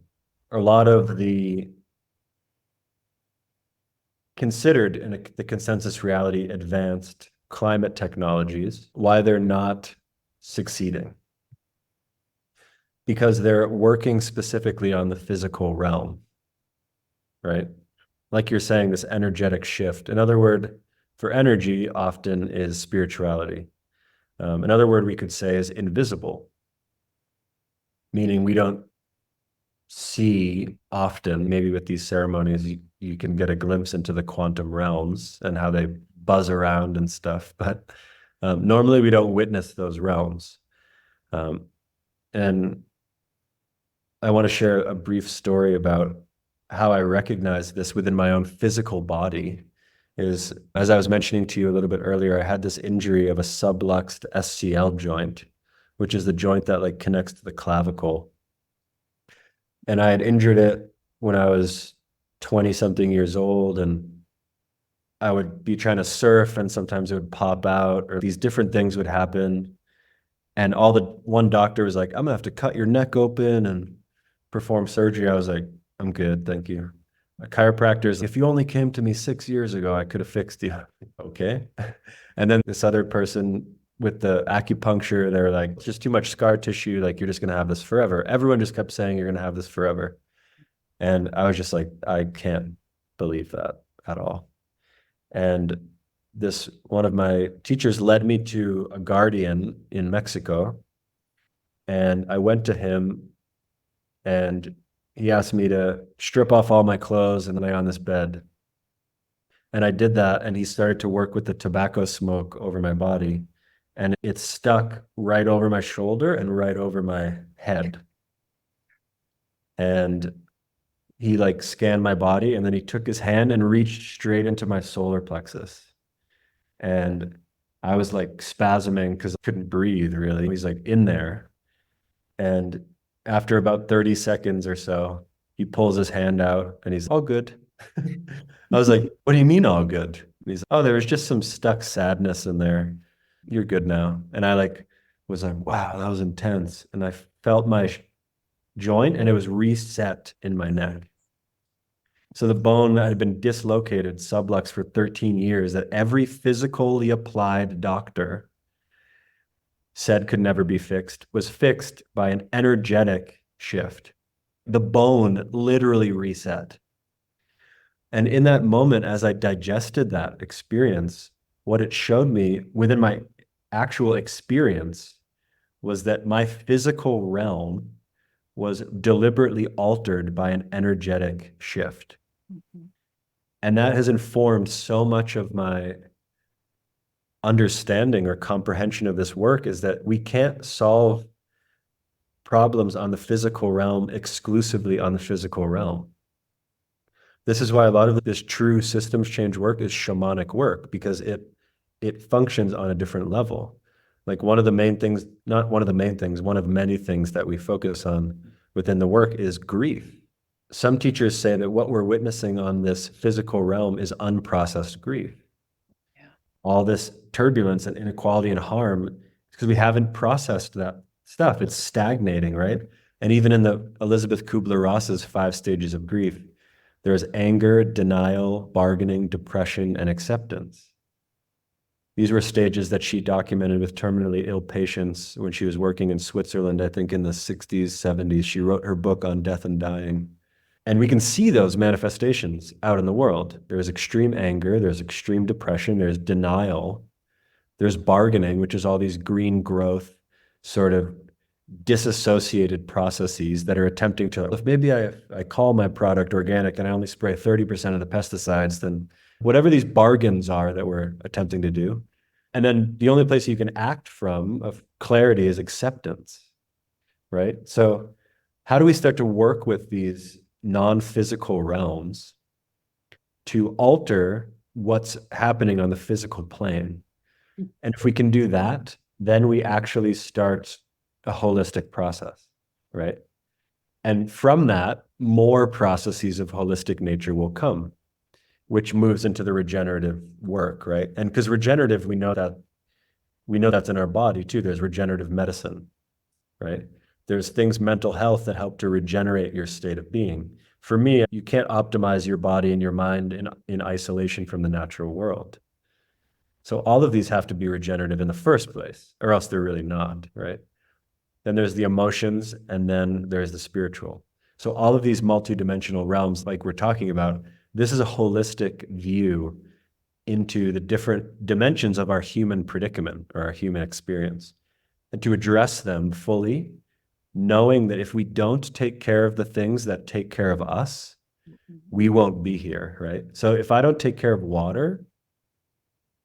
a lot of the considered in the consensus reality advanced climate technologies, why they're not succeeding. Because they're working specifically on the physical realm, right? Like you're saying, this energetic shift. Another word for energy often is spirituality. Another word we could say is invisible, meaning we don't see often. Maybe with these ceremonies, you can get a glimpse into the quantum realms and how they buzz around and stuff, but normally we don't witness those realms. And I want to share a brief story about how I recognize this within my own physical body. Is, as I was mentioning to you a little bit earlier, I had this injury of a subluxed SCL joint, which is the joint that like connects to the clavicle. And I had injured it when I was 20 something years old, and I would be trying to surf and sometimes it would pop out or these different things would happen. And one doctor was like, I'm gonna have to cut your neck open and perform surgery. I was like, I'm good, thank you. A chiropractor's, if you only came to me 6 years ago, I could have fixed you. Okay. And then this other person with the acupuncture, they're like, it's just too much scar tissue. Like, you're just going to have this forever. Everyone just kept saying you're going to have this forever. And I was just like, I can't believe that at all. And one of my teachers led me to a guardian in Mexico. And I went to him and he asked me to strip off all my clothes and lay on this bed. And I did that, and he started to work with the tobacco smoke over my body. And it stuck right over my shoulder and right over my head. And he like scanned my body, and then he took his hand and reached straight into my solar plexus. And I was like spasming because I couldn't breathe really. He's like in there. And after about 30 seconds or so, he pulls his hand out and he's all good. I was like, what do you mean all good? And he's, oh, there was just some stuck sadness in there. You're good now. And I was like, wow, that was intense. And I felt my joint and it was reset in my neck. So the bone that had been dislocated sublux for 13 years that every physically applied doctor said could never be fixed was fixed by an energetic shift. The bone literally reset. And in that moment, as I digested that experience, what it showed me within my actual experience was that my physical realm was deliberately altered by an energetic shift. Mm-hmm. And that has informed so much of my understanding or comprehension of this work, is that we can't solve problems on the physical realm exclusively on the physical realm. This is why a lot of this true systems change work is shamanic work, because it functions on a different level. Like one of the main things, not one of the main things, one of many things that we focus on within the work is grief. Some teachers say that what we're witnessing on this physical realm is unprocessed grief. Yeah. All this turbulence and inequality and harm, because we haven't processed that stuff. It's stagnating, right? And even in the Elizabeth Kubler-Ross's 5 stages of grief, there's anger, denial, bargaining, depression, and acceptance. These were stages that she documented with terminally ill patients when she was working in Switzerland, I think in the 60s, 70s. She wrote her book on death and dying. And we can see those manifestations out in the world. There's extreme anger, there's extreme depression, there's denial, there's bargaining, which is all these green growth sort of disassociated processes that are attempting to, if maybe I call my product organic and I only spray 30% of the pesticides, then whatever these bargains are that we're attempting to do. And then the only place you can act from of clarity is acceptance, right? So how do we start to work with these non-physical realms to alter what's happening on the physical plane? And if we can do that, then we actually start a holistic process, right? And from that, more processes of holistic nature will come, which moves into the regenerative work, right? And because regenerative, we know that's in our body too. There's regenerative medicine, right? There's things, mental health, that help to regenerate your state of being. For me, you can't optimize your body and your mind in isolation from the natural world. So all of these have to be regenerative in the first place, or else they're really not, right? Then there's the emotions, and then there's the spiritual. So all of these multidimensional realms, like we're talking about, this is a holistic view into the different dimensions of our human predicament or our human experience, and to address them fully, knowing that if we don't take care of the things that take care of us, we won't be here, right? So if I don't take care of water,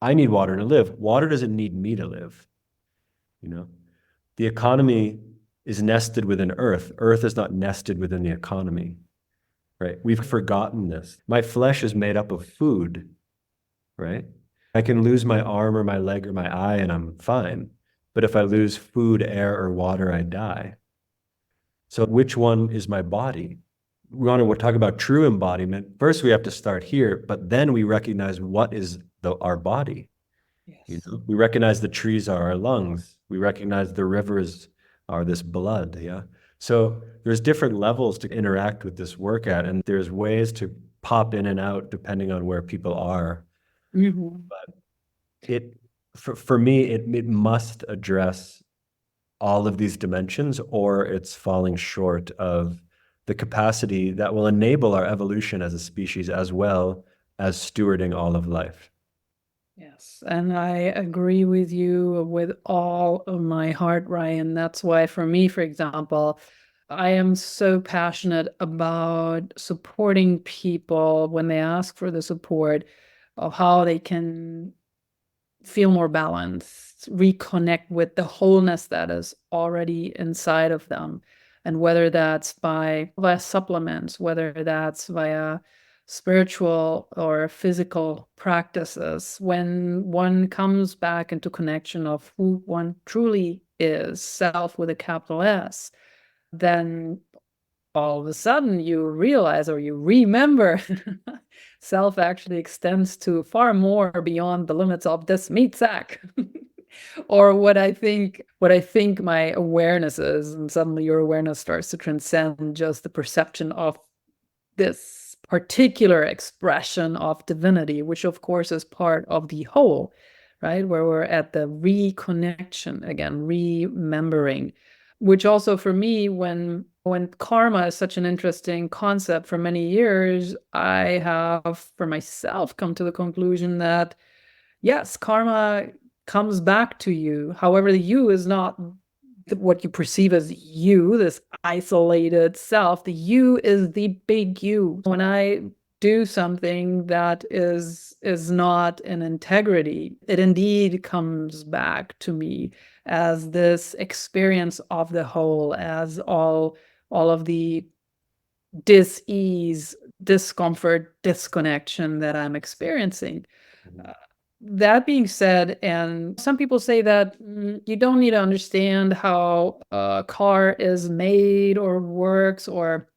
I need water to live. Water doesn't need me to live, you know? The economy is nested within Earth. Earth is not nested within the economy, right? We've forgotten this. My flesh is made up of food, right? I can lose my arm or my leg or my eye and I'm fine. But if I lose food, air, or water, I die. So which one is my body? We'll talk about true embodiment. First, we have to start here, but then we recognize what is our body. Yes. You know, we recognize the trees are our lungs. We recognize the rivers are this blood, yeah? So there's different levels to interact with this work at, and there's ways to pop in and out depending on where people are. Mm-hmm. But for me, it must address all of these dimensions, or it's falling short of the capacity that will enable our evolution as a species, as well as stewarding all of life. Yes, and I agree with you with all of my heart, Ryan. That's why for me, for example, I am so passionate about supporting people when they ask for the support of how they can feel more balanced, reconnect with the wholeness that is already inside of them. And whether that's via supplements, whether that's via spiritual or physical practices, when one comes back into connection of who one truly is, self with a capital S, then all of a sudden you realize or you remember self actually extends to far more beyond the limits of this meat sack. Or what I think my awareness is, and suddenly your awareness starts to transcend just the perception of this particular expression of divinity, which of course is part of the whole, right? Where we're at the reconnection again, remembering, which also for me, when karma is such an interesting concept for many years, I have for myself come to the conclusion that yes, karma comes back to you. However, the you is not what you perceive as you, this isolated self. The you is the big you. When I do something that is not in integrity, it indeed comes back to me as this experience of the whole, as all of the dis-ease, discomfort, disconnection that I'm experiencing. That being said, and some people say that you don't need to understand how a car is made or works or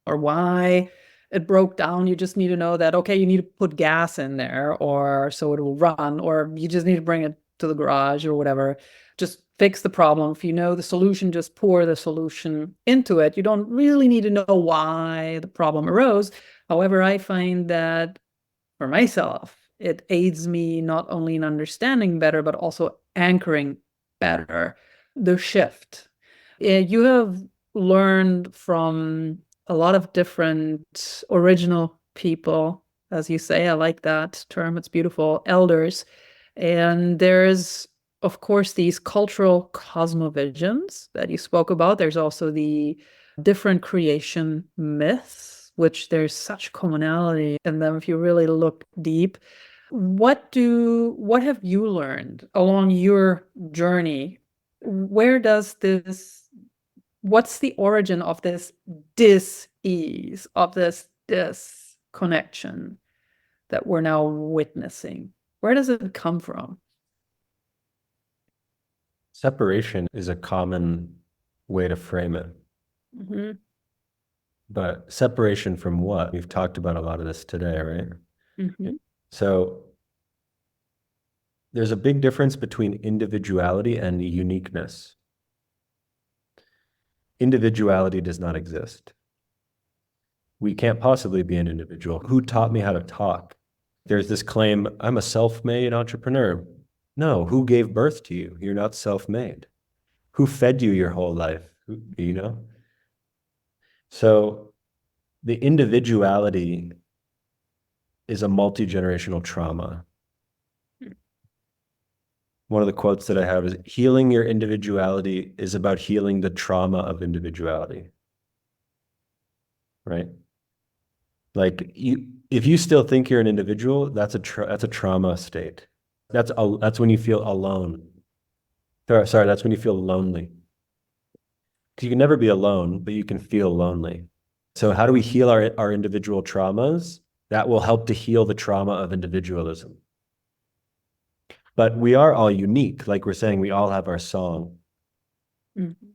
why it broke down. You just need to know that, okay, you need to put gas in there or so it will run, or you just need to bring it to the garage or whatever. Just fix the problem. If you know the solution, just pour the solution into it. You don't really need to know why the problem arose. However, I find that for myself, it aids me not only in understanding better, but also anchoring better the shift. You have learned from a lot of different original people, as you say. I like that term. It's beautiful. Elders. And there's, of course, these cultural cosmovisions that you spoke about. There's also the different creation myths, which there's such commonality in them if you really look deep. What have you learned along your journey? Where does what's the origin of this dis-ease, of this disconnection that we're now witnessing? Where does it come from? Separation is a common way to frame it. Mm-hmm. But separation from what? We've talked about a lot of this today, right? Mm-hmm. So there's a big difference between individuality and uniqueness. Individuality does not exist. We can't possibly be an individual. Who taught me how to talk? There's this claim, I'm a self-made entrepreneur. No, who gave birth to you? You're not self-made. Who fed you your whole life? You know? So the individuality is a multi-generational trauma. One of the quotes that I have is, healing your individuality is about healing the trauma of individuality. Right? Like, if you still think you're an individual, that's a trauma state. That's when you feel alone. Sorry, that's when you feel lonely. You can never be alone, but you can feel lonely. So how do we heal our individual traumas? That will help to heal the trauma of individualism. But we are all unique. Like we're saying, we all have our song. Mm-hmm.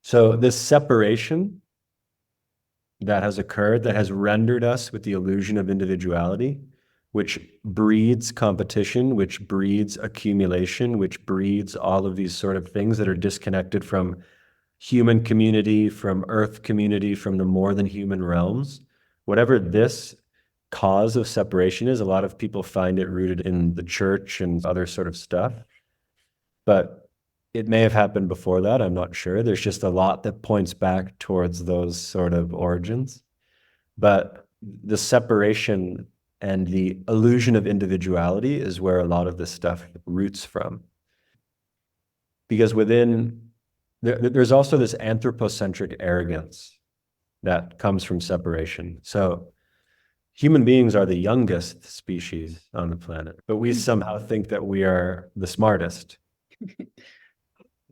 So this separation that has occurred, that has rendered us with the illusion of individuality, which breeds competition, which breeds accumulation, which breeds all of these sort of things that are disconnected from human community, from earth community, from the more than human realms. Whatever this cause of separation is, a lot of people find it rooted in the church and other sort of stuff. But it may have happened before that, I'm not sure. There's just a lot that points back towards those sort of origins. But the separation and the illusion of individuality is where a lot of this stuff roots from. Because there's also this anthropocentric arrogance that comes from separation. So human beings are the youngest species on the planet, but we somehow think that we are the smartest.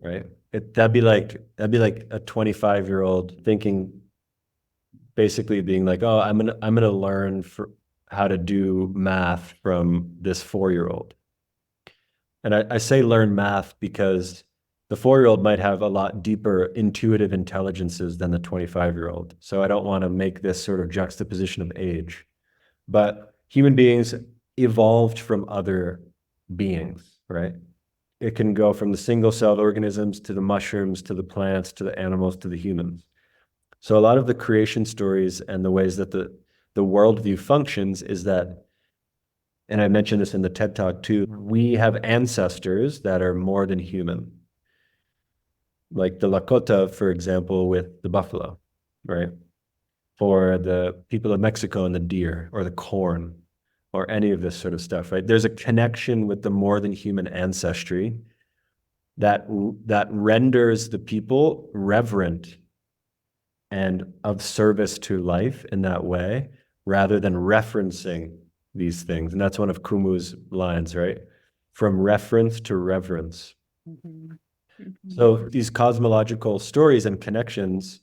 Right? That'd be like a 25-year-old thinking, basically being like, oh, I'm gonna learn how to do math from this 4-year-old. And I say learn math because the 4-year-old might have a lot deeper intuitive intelligences than the 25-year-old. So I don't want to make this sort of juxtaposition of age. But human beings evolved from other beings, right? It can go from the single-celled organisms to the mushrooms, to the plants, to the animals, to the humans. So a lot of the creation stories and the ways that the worldview functions is that, and I mentioned this in the TED Talk too, we have ancestors that are more than human. Like the Lakota, for example, with the buffalo, right? For the people of Mexico and the deer, or the corn, or any of this sort of stuff, right? There's a connection with the more than human ancestry that renders the people reverent and of service to life in that way, rather than referencing these things. And that's one of Kumu's lines, right? From reference to reverence. So these cosmological stories and connections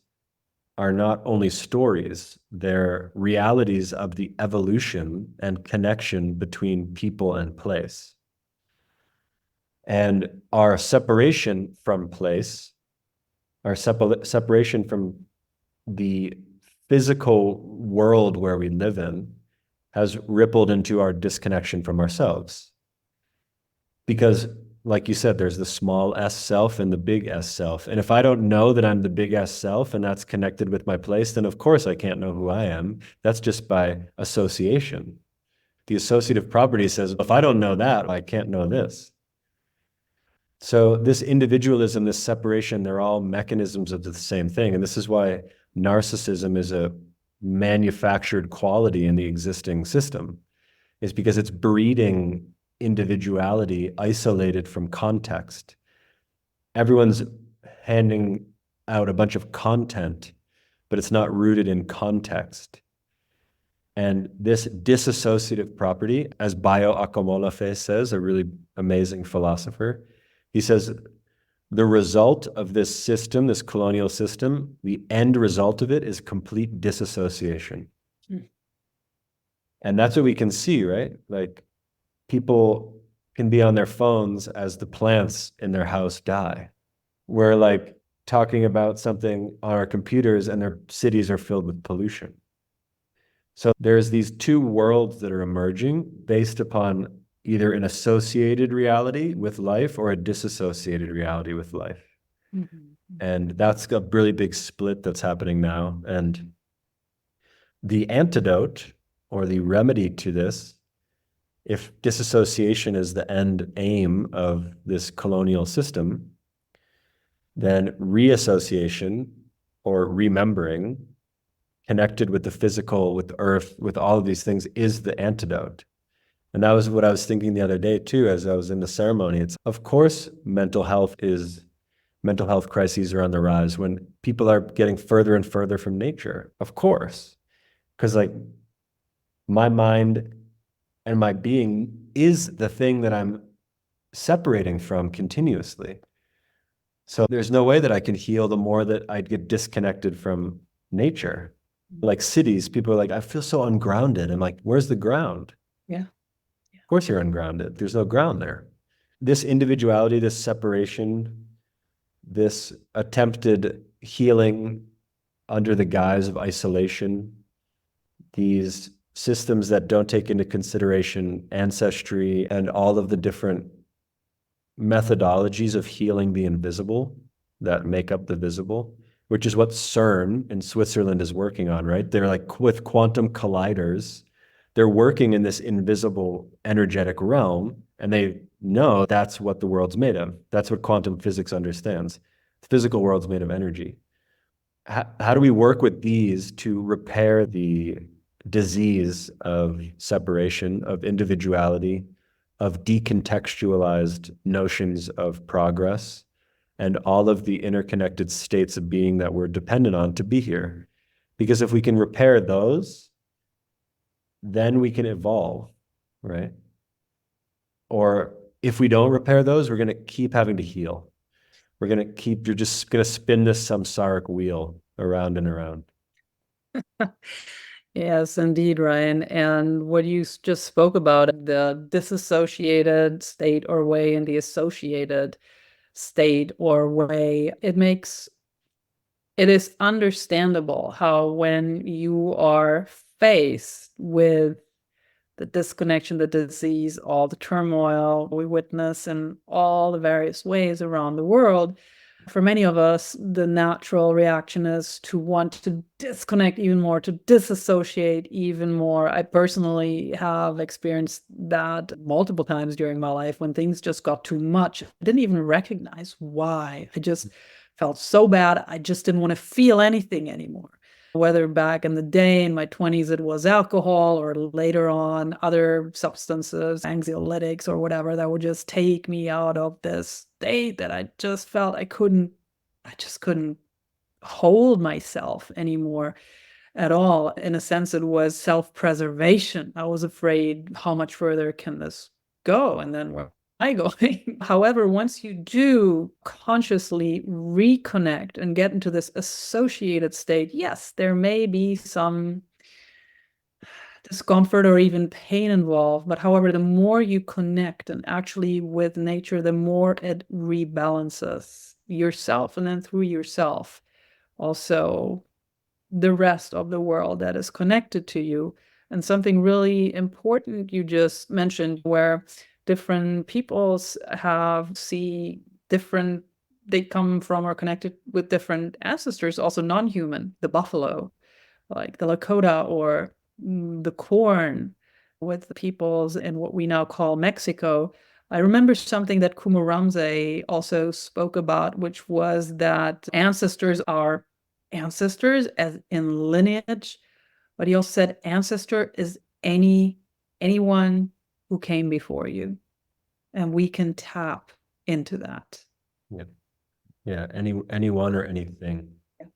are not only stories, they're realities of the evolution and connection between people and place. And our separation from place, our separation from the physical world where we live in, has rippled into our disconnection from ourselves. Because, like you said, there's the small s self and the big S self. And if I don't know that I'm the big S self and that's connected with my place, then of course I can't know who I am. That's just by association. The associative property says, if I don't know that, I can't know this. So this individualism, this separation, they're all mechanisms of the same thing. And this is why narcissism is a manufactured quality in the existing system, is because it's breeding individuality isolated from context. Everyone's handing out a bunch of content, but it's not rooted in context. And this dissociative property, as Bayo Akomolafe says, a really amazing philosopher, he says, the result of this system, this colonial system, the end result of it is complete disassociation. And that's what we can see, right? Like, people can be on their phones as the plants in their house die. We're like talking about something on our computers and their cities are filled with pollution. So there's these two worlds that are emerging based upon either an associated reality with life or a disassociated reality with life. And that's a really big split that's happening now. And the antidote or the remedy to this, if disassociation is the end aim of this colonial system, then reassociation or remembering, connected with the physical, with earth, with all of these things, is the antidote. And that was what I was thinking the other day too, as I was in the ceremony. It's, of course, mental health crises are on the rise when people are getting further and further from nature, of course. Because like my mind and my being is the thing that I'm separating from continuously. So there's no way that I can heal the more that I'd get disconnected from nature. Like cities, people are like, I feel so ungrounded. I'm like, where's the ground? Yeah. Of course you're ungrounded. There's no ground there. This individuality, this separation, this attempted healing under the guise of isolation, these systems that don't take into consideration ancestry and all of the different methodologies of healing the invisible that make up the visible, which is what CERN in Switzerland is working on, right? They're like with quantum colliders, they're working in this invisible energetic realm, and they know that's what the world's made of. That's what quantum physics understands. The physical world's made of energy. How do we work with these to repair the disease of separation, of individuality, of decontextualized notions of progress, and all of the interconnected states of being that we're dependent on to be here? Because if we can repair those, then we can evolve, right? Or if we don't repair those, we're going to keep having to heal. You're just going to spin this samsaric wheel around and around. Yes, indeed, Ryan. And what you just spoke about, the disassociated state or way and the associated state or way, it is understandable how when you are faced with the disconnection, the disease, all the turmoil we witness in all the various ways around the world, for many of us, the natural reaction is to want to disconnect even more, to disassociate even more. I personally have experienced that multiple times during my life when things just got too much. I didn't even recognize why. I just felt so bad. I just didn't want to feel anything anymore. Whether back in the day in my 20s it was alcohol, or later on other substances, anxiolytics or whatever, that would just take me out of this state that I just felt I just couldn't hold myself anymore. at all. In a sense, it was self-preservation. I was afraid, how much further can this go? And then where am I going? However, once you do consciously reconnect and get into this associated state, yes, there may be some discomfort or even pain involved. But however, the more you connect and actually with nature, the more it rebalances yourself, and then through yourself, also the rest of the world that is connected to you. And something really important you just mentioned, where different peoples they come from or connected with different ancestors, also non-human, the buffalo, like the Lakota, or the corn with the peoples in what we now call Mexico. I remember something that Kumu also spoke about, which was that ancestors are ancestors as in lineage, but he also said ancestor is anyone who came before you, and we can tap into that. Yeah, anyone or anything. Yes.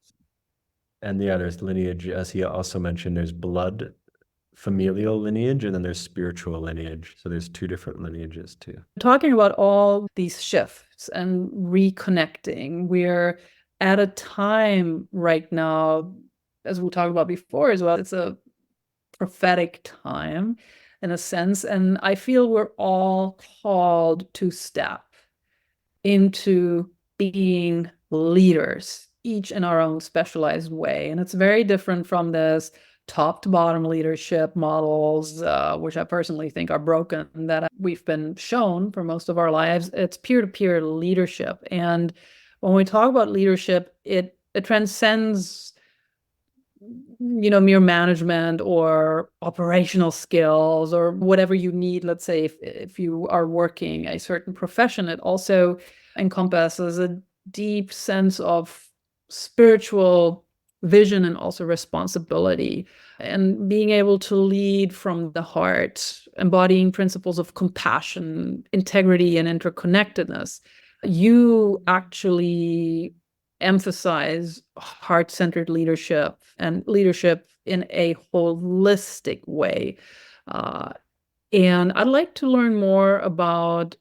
And yeah, there's lineage, as he also mentioned, there's blood, familial lineage, and then there's spiritual lineage. So there's two different lineages too. Talking about all these shifts and reconnecting, we're at a time right now, as we talked about before as well, it's a prophetic time in a sense. And I feel we're all called to step into being leaders, each in our own specialized way. And it's very different from this top to bottom leadership models, which I personally think are broken, that we've been shown for most of our lives. It's peer-to-peer leadership. And when we talk about leadership, it transcends mere management or operational skills or whatever you need. Let's say if you are working a certain profession, it also encompasses a deep sense of spiritual vision and also responsibility, and being able to lead from the heart, embodying principles of compassion, integrity, and interconnectedness. You actually emphasize heart-centered leadership and leadership in a holistic way. And I'd like to learn more about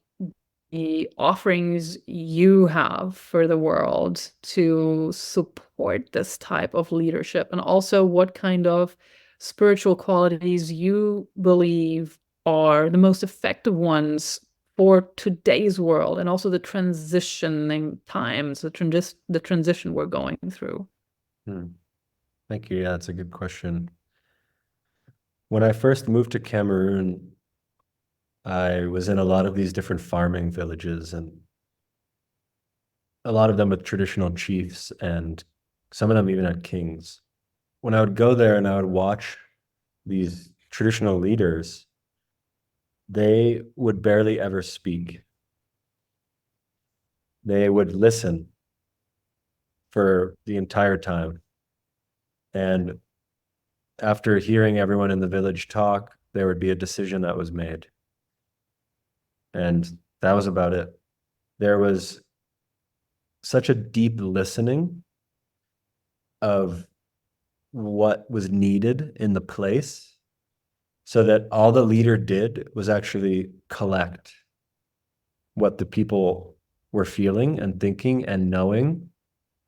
the offerings you have for the world to support this type of leadership, and also what kind of spiritual qualities you believe are the most effective ones for today's world, and also the transitioning times, the transition we're going through. Thank you. Yeah, that's a good question. When I first moved to Cameroon, I was in a lot of these different farming villages, and a lot of them with traditional chiefs, and some of them even had kings. When I would go there and I would watch these traditional leaders, they would barely ever speak. They would listen for the entire time. And after hearing everyone in the village talk, there would be a decision that was made. And that was about it. There was such a deep listening of what was needed in the place, so that all the leader did was actually collect what the people were feeling and thinking and knowing,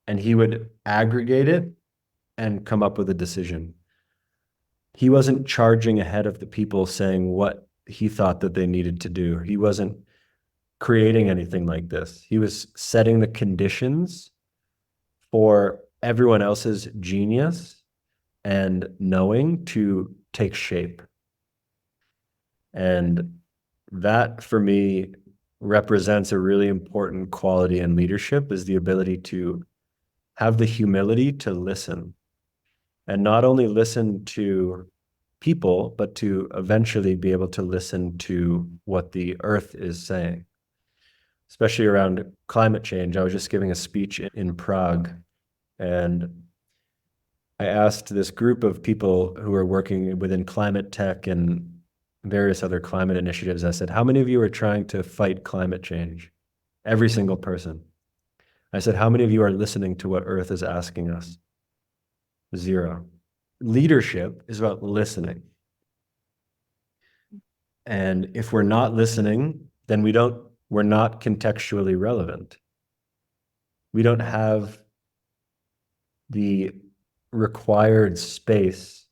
and he would aggregate it and come up with a decision. He wasn't charging ahead of the people saying what he thought that they needed to do. He wasn't creating anything like this. He was setting the conditions for everyone else's genius and knowing to take shape. And that, for me, represents a really important quality in leadership, is the ability to have the humility to listen, and not only listen to people, but to eventually be able to listen to what the earth is saying, especially around climate change. I was just giving a speech in Prague, and I asked this group of people who are working within climate tech and various other climate initiatives. I said, how many of you are trying to fight climate change? Every single person. I said, how many of you are listening to what Earth is asking us? 0. leadership is about listening. And if we're not listening, then we're not contextually relevant. We don't have the required space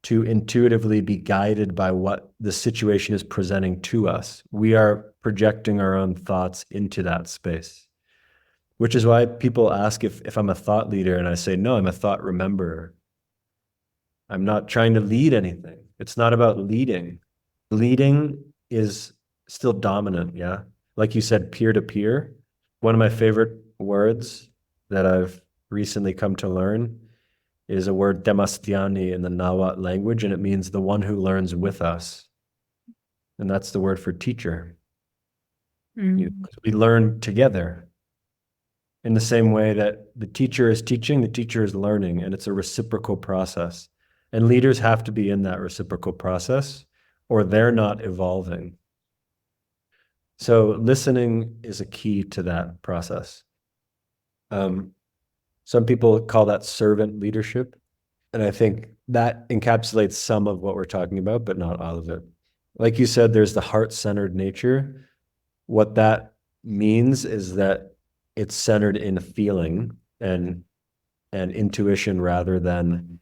to intuitively be guided by what the situation is presenting to us. We are projecting our own thoughts into that space, which is why people ask if I'm a thought leader, and I say, no, I'm a thought rememberer. I'm not trying to lead anything. It's not about leading. Leading is still dominant, yeah? Like you said, peer-to-peer. One of my favorite words that I've recently come to learn is a word demastiani in the Nahuatl language, and it means the one who learns with us. And that's the word for teacher. We learn together in the same way that the teacher is teaching, the teacher is learning, and it's a reciprocal process. And leaders have to be in that reciprocal process, or they're not evolving. So listening is a key to that process. Some people call that servant leadership. And I think that encapsulates some of what we're talking about, but not all of it. Like you said, there's the heart-centered nature. What that means is that it's centered in feeling and intuition rather than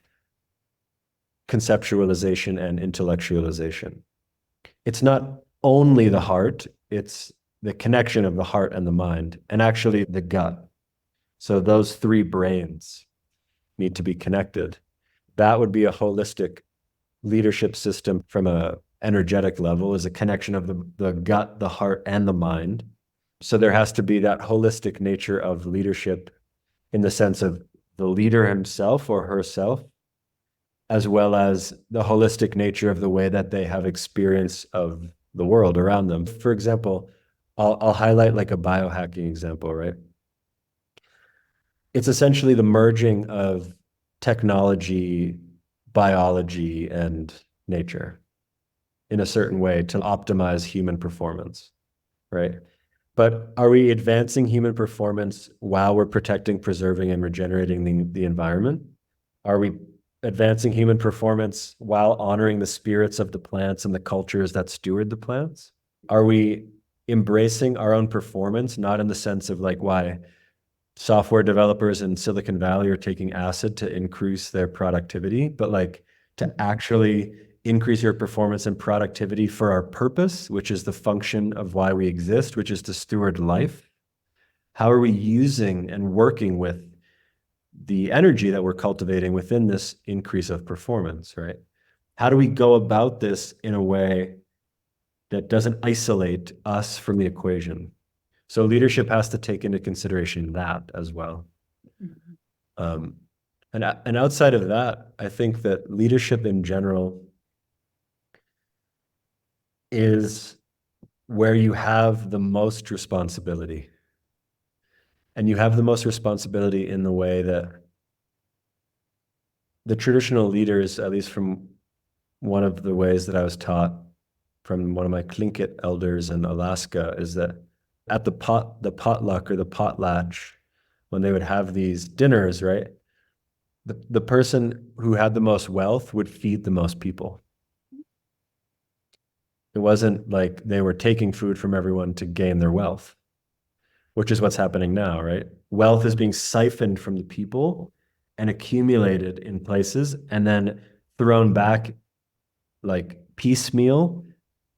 conceptualization and intellectualization. It's not only the heart, it's the connection of the heart and the mind, and actually the gut. So those three brains need to be connected. That would be a holistic leadership system from a energetic level, is a connection of the gut, the heart, and the mind. So there has to be that holistic nature of leadership in the sense of the leader himself or herself, as well as the holistic nature of the way that they have experience of the world around them. For example, I'll highlight like a biohacking example, right? It's essentially the merging of technology, biology, and nature in a certain way to optimize human performance, right? But are we advancing human performance while we're protecting, preserving, and regenerating the environment? Are we advancing human performance while honoring the spirits of the plants and the cultures that steward the plants? Are we embracing our own performance, not in the sense of like why software developers in Silicon Valley are taking acid to increase their productivity, but like to actually increase your performance and productivity for our purpose, which is the function of why we exist, which is to steward life? How are we using and working with the energy that we're cultivating within this increase of performance, right? How do we go about this in a way that doesn't isolate us from the equation? So leadership has to take into consideration that as well. And outside of that, I think that leadership in general is where you have the most responsibility. And you have the most responsibility in the way that the traditional leaders, at least from one of the ways that I was taught from one of my Tlingit elders in Alaska, is that at the potluck or the potlatch, when they would have these dinners, right? The person who had the most wealth would feed the most people. It wasn't like they were taking food from everyone to gain their wealth, which is what's happening now, right? Wealth is being siphoned from the people and accumulated in places and then thrown back like piecemeal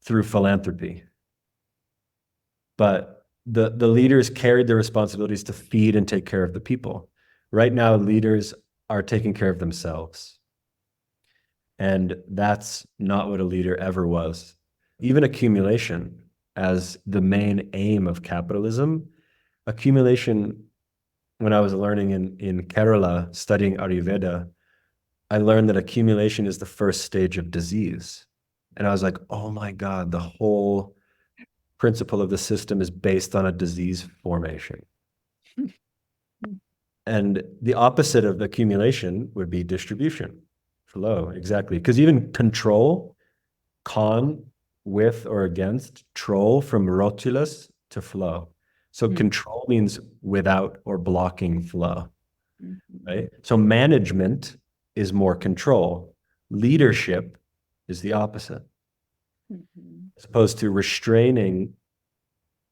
through philanthropy. But the leaders carried the responsibilities to feed and take care of the people. Right now, leaders are taking care of themselves. And that's not what a leader ever was. Even accumulation as the main aim of capitalism, accumulation, when I was learning in Kerala, studying Ayurveda, I learned that accumulation is the first stage of disease. And I was like, oh my God, the whole principle of the system is based on a disease formation. And the opposite of accumulation would be distribution, flow, exactly. Because even control, con, with or against, troll, from rotulus to flow. So control means without or blocking flow, right? So management is more control. Leadership is the opposite. As opposed to restraining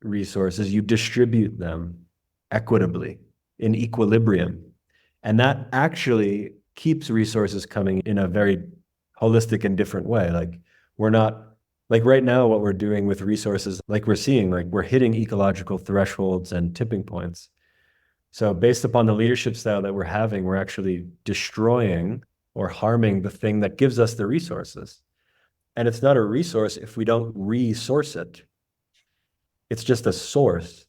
resources, you distribute them equitably, in equilibrium. And that actually keeps resources coming in a very holistic and different way. Like we're not, like right now, what we're doing with resources, like we're seeing, like we're hitting ecological thresholds and tipping points. So based upon the leadership style that we're having, we're actually destroying or harming the thing that gives us the resources. And it's not a resource if we don't resource it. It's just a source,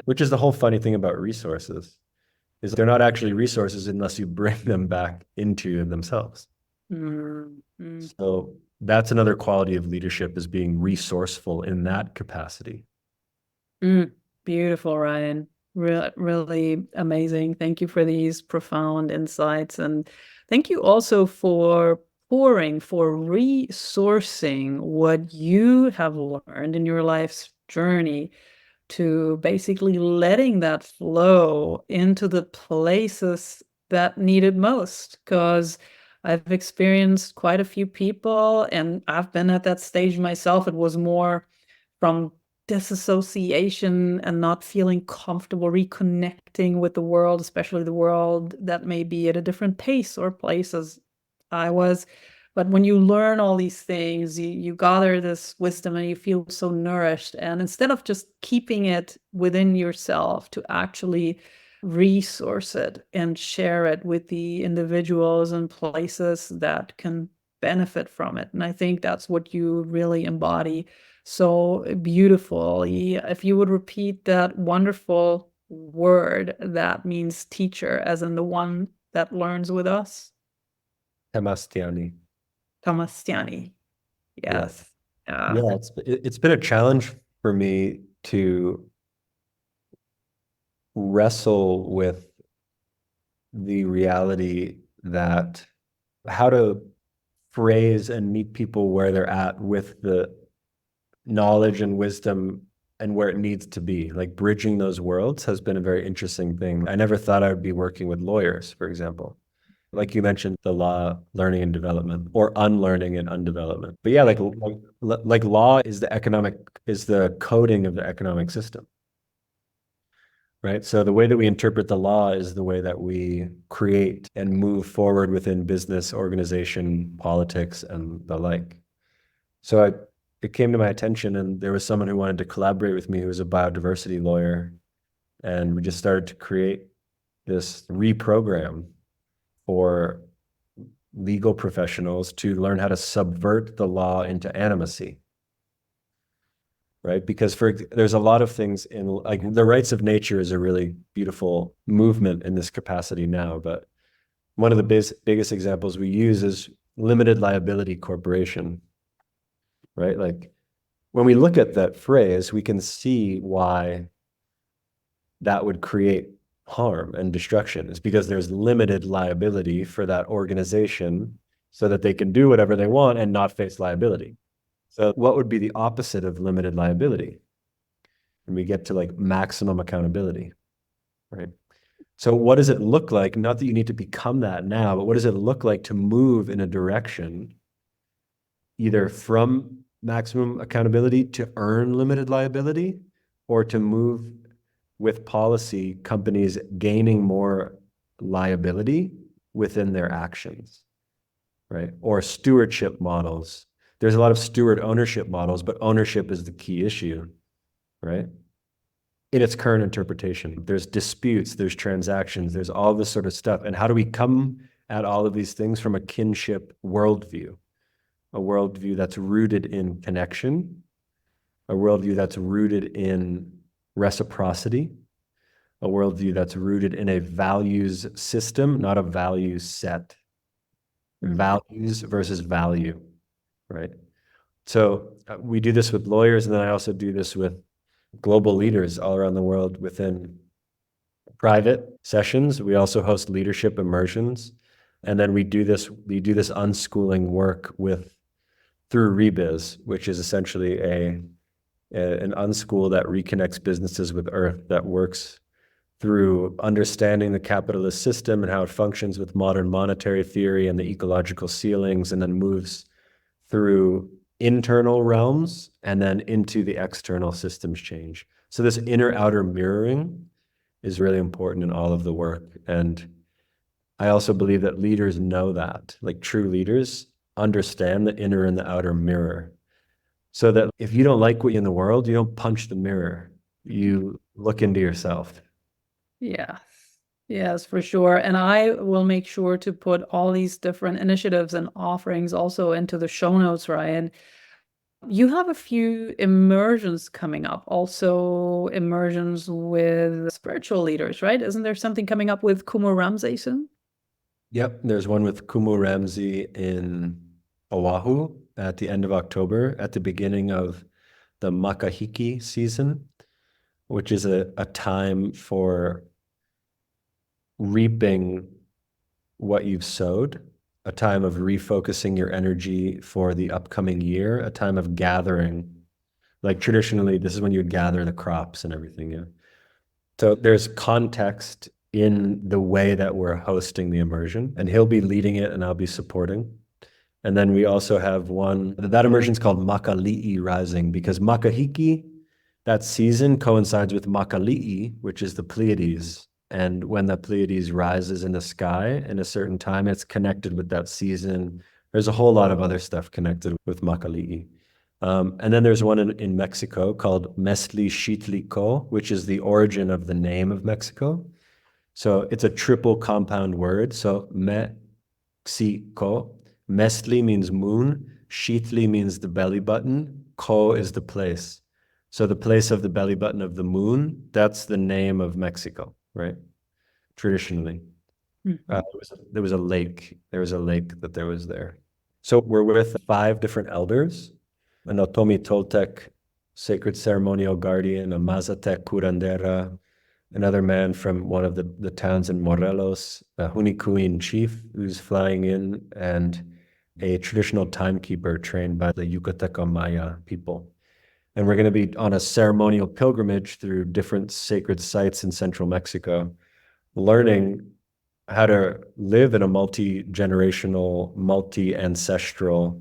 which is the whole funny thing about resources, is they're not actually resources unless you bring them back into themselves. So that's another quality of leadership, is being resourceful in that capacity. Beautiful, Ryan. Really amazing. Thank you for these profound insights. And thank you also for resourcing what you have learned in your life's journey, to basically letting that flow into the places that need it most. Because I've experienced quite a few people, and I've been at that stage myself. It was more from disassociation and not feeling comfortable reconnecting with the world, especially the world that may be at a different pace or place as I was. But when you learn all these things, you gather this wisdom and you feel so nourished. And instead of just keeping it within yourself, to actually resource it and share it with the individuals and places that can benefit from it. And I think that's what you really embody so beautifully. If you would repeat that wonderful word that means teacher, as in the one that learns with us. Tamastiani. Tamastiani. Yes. Yeah, it's been a challenge for me to wrestle with the reality that how to phrase and meet people where they're at with the knowledge and wisdom and where it needs to be. Like bridging those worlds has been a very interesting thing. I never thought I would be working with lawyers, for example. Like you mentioned, the law, learning and development, or unlearning and undevelopment. But yeah, like law is the coding of the economic system, right? So the way that we interpret the law is the way that we create and move forward within business, organization, politics, and the like. So it came to my attention, and there was someone who wanted to collaborate with me who was a biodiversity lawyer. And we just started to create this reprogram for legal professionals to learn how to subvert the law into animacy, right? Because there's a lot of things in, like, the rights of nature is a really beautiful movement in this capacity now, but one of the biggest examples we use is limited liability corporation, right? Like when we look at that phrase, we can see why that would create harm and destruction. Is because there's limited liability for that organization so that they can do whatever they want and not face liability. So what would be the opposite of limited liability? And we get to like maximum accountability, right? So what does it look like? Not that you need to become that now, but what does it look like to move in a direction either from maximum accountability to earn limited liability, or to move with policy, companies gaining more liability within their actions, right? Or stewardship models. There's a lot of steward ownership models, but ownership is the key issue, right? In its current interpretation, there's disputes, there's transactions, there's all this sort of stuff. And how do we come at all of these things from a kinship worldview? A worldview that's rooted in connection, a worldview that's rooted in reciprocity, a worldview that's rooted in a values system, not a values set. Values versus value, right? So we do this with lawyers, and then I also do this with global leaders all around the world within private sessions. We also host leadership immersions, and then we do this unschooling work through Rebiz, which is essentially an unschool that reconnects businesses with Earth, that works through understanding the capitalist system and how it functions with modern monetary theory and the ecological ceilings, and then moves through internal realms and then into the external systems change. So this inner-outer mirroring is really important in all of the work. And I also believe that leaders know that, like true leaders understand the inner and the outer mirror. So that if you don't like what you in the world, you don't punch the mirror. You look into yourself. Yes. Yes, for sure. And I will make sure to put all these different initiatives and offerings also into the show notes, Ryan. You have a few immersions coming up, also immersions with spiritual leaders, right? Isn't there something coming up with Kumu Ramsey soon? Yep, there's one with Kumu Ramsey in Oahu at the end of October, at the beginning of the Makahiki season, which is a time for reaping what you've sowed, a time of refocusing your energy for the upcoming year, a time of gathering. Like traditionally, this is when you would gather the crops and everything. Yeah. So there's context in the way that we're hosting the immersion, and he'll be leading it and I'll be supporting. And then we also have one, that immersion is called Makali'i Rising, because Makahiki, that season coincides with Makali'i, which is the Pleiades. And when the Pleiades rises in the sky in a certain time, it's connected with that season. There's a whole lot of other stuff connected with Makali'i. And then there's one in Mexico called Mestli Xitlico, which is the origin of the name of Mexico. So it's a triple compound word. So Mexico, Mestli means moon, Xitli means the belly button, Ko is the place. So the place of the belly button of the moon, that's the name of Mexico, right? Traditionally. There was a lake. There was a lake that there was there. So we're with 5 different elders, an Otomi Toltec sacred ceremonial guardian, a Mazatec curandera, another man from one of the towns in Morelos, a Hunikuin chief who's flying in, and a traditional timekeeper trained by the Yucateco Maya people. And we're going to be on a ceremonial pilgrimage through different sacred sites in central Mexico, learning how to live in a multi-generational, multi-ancestral,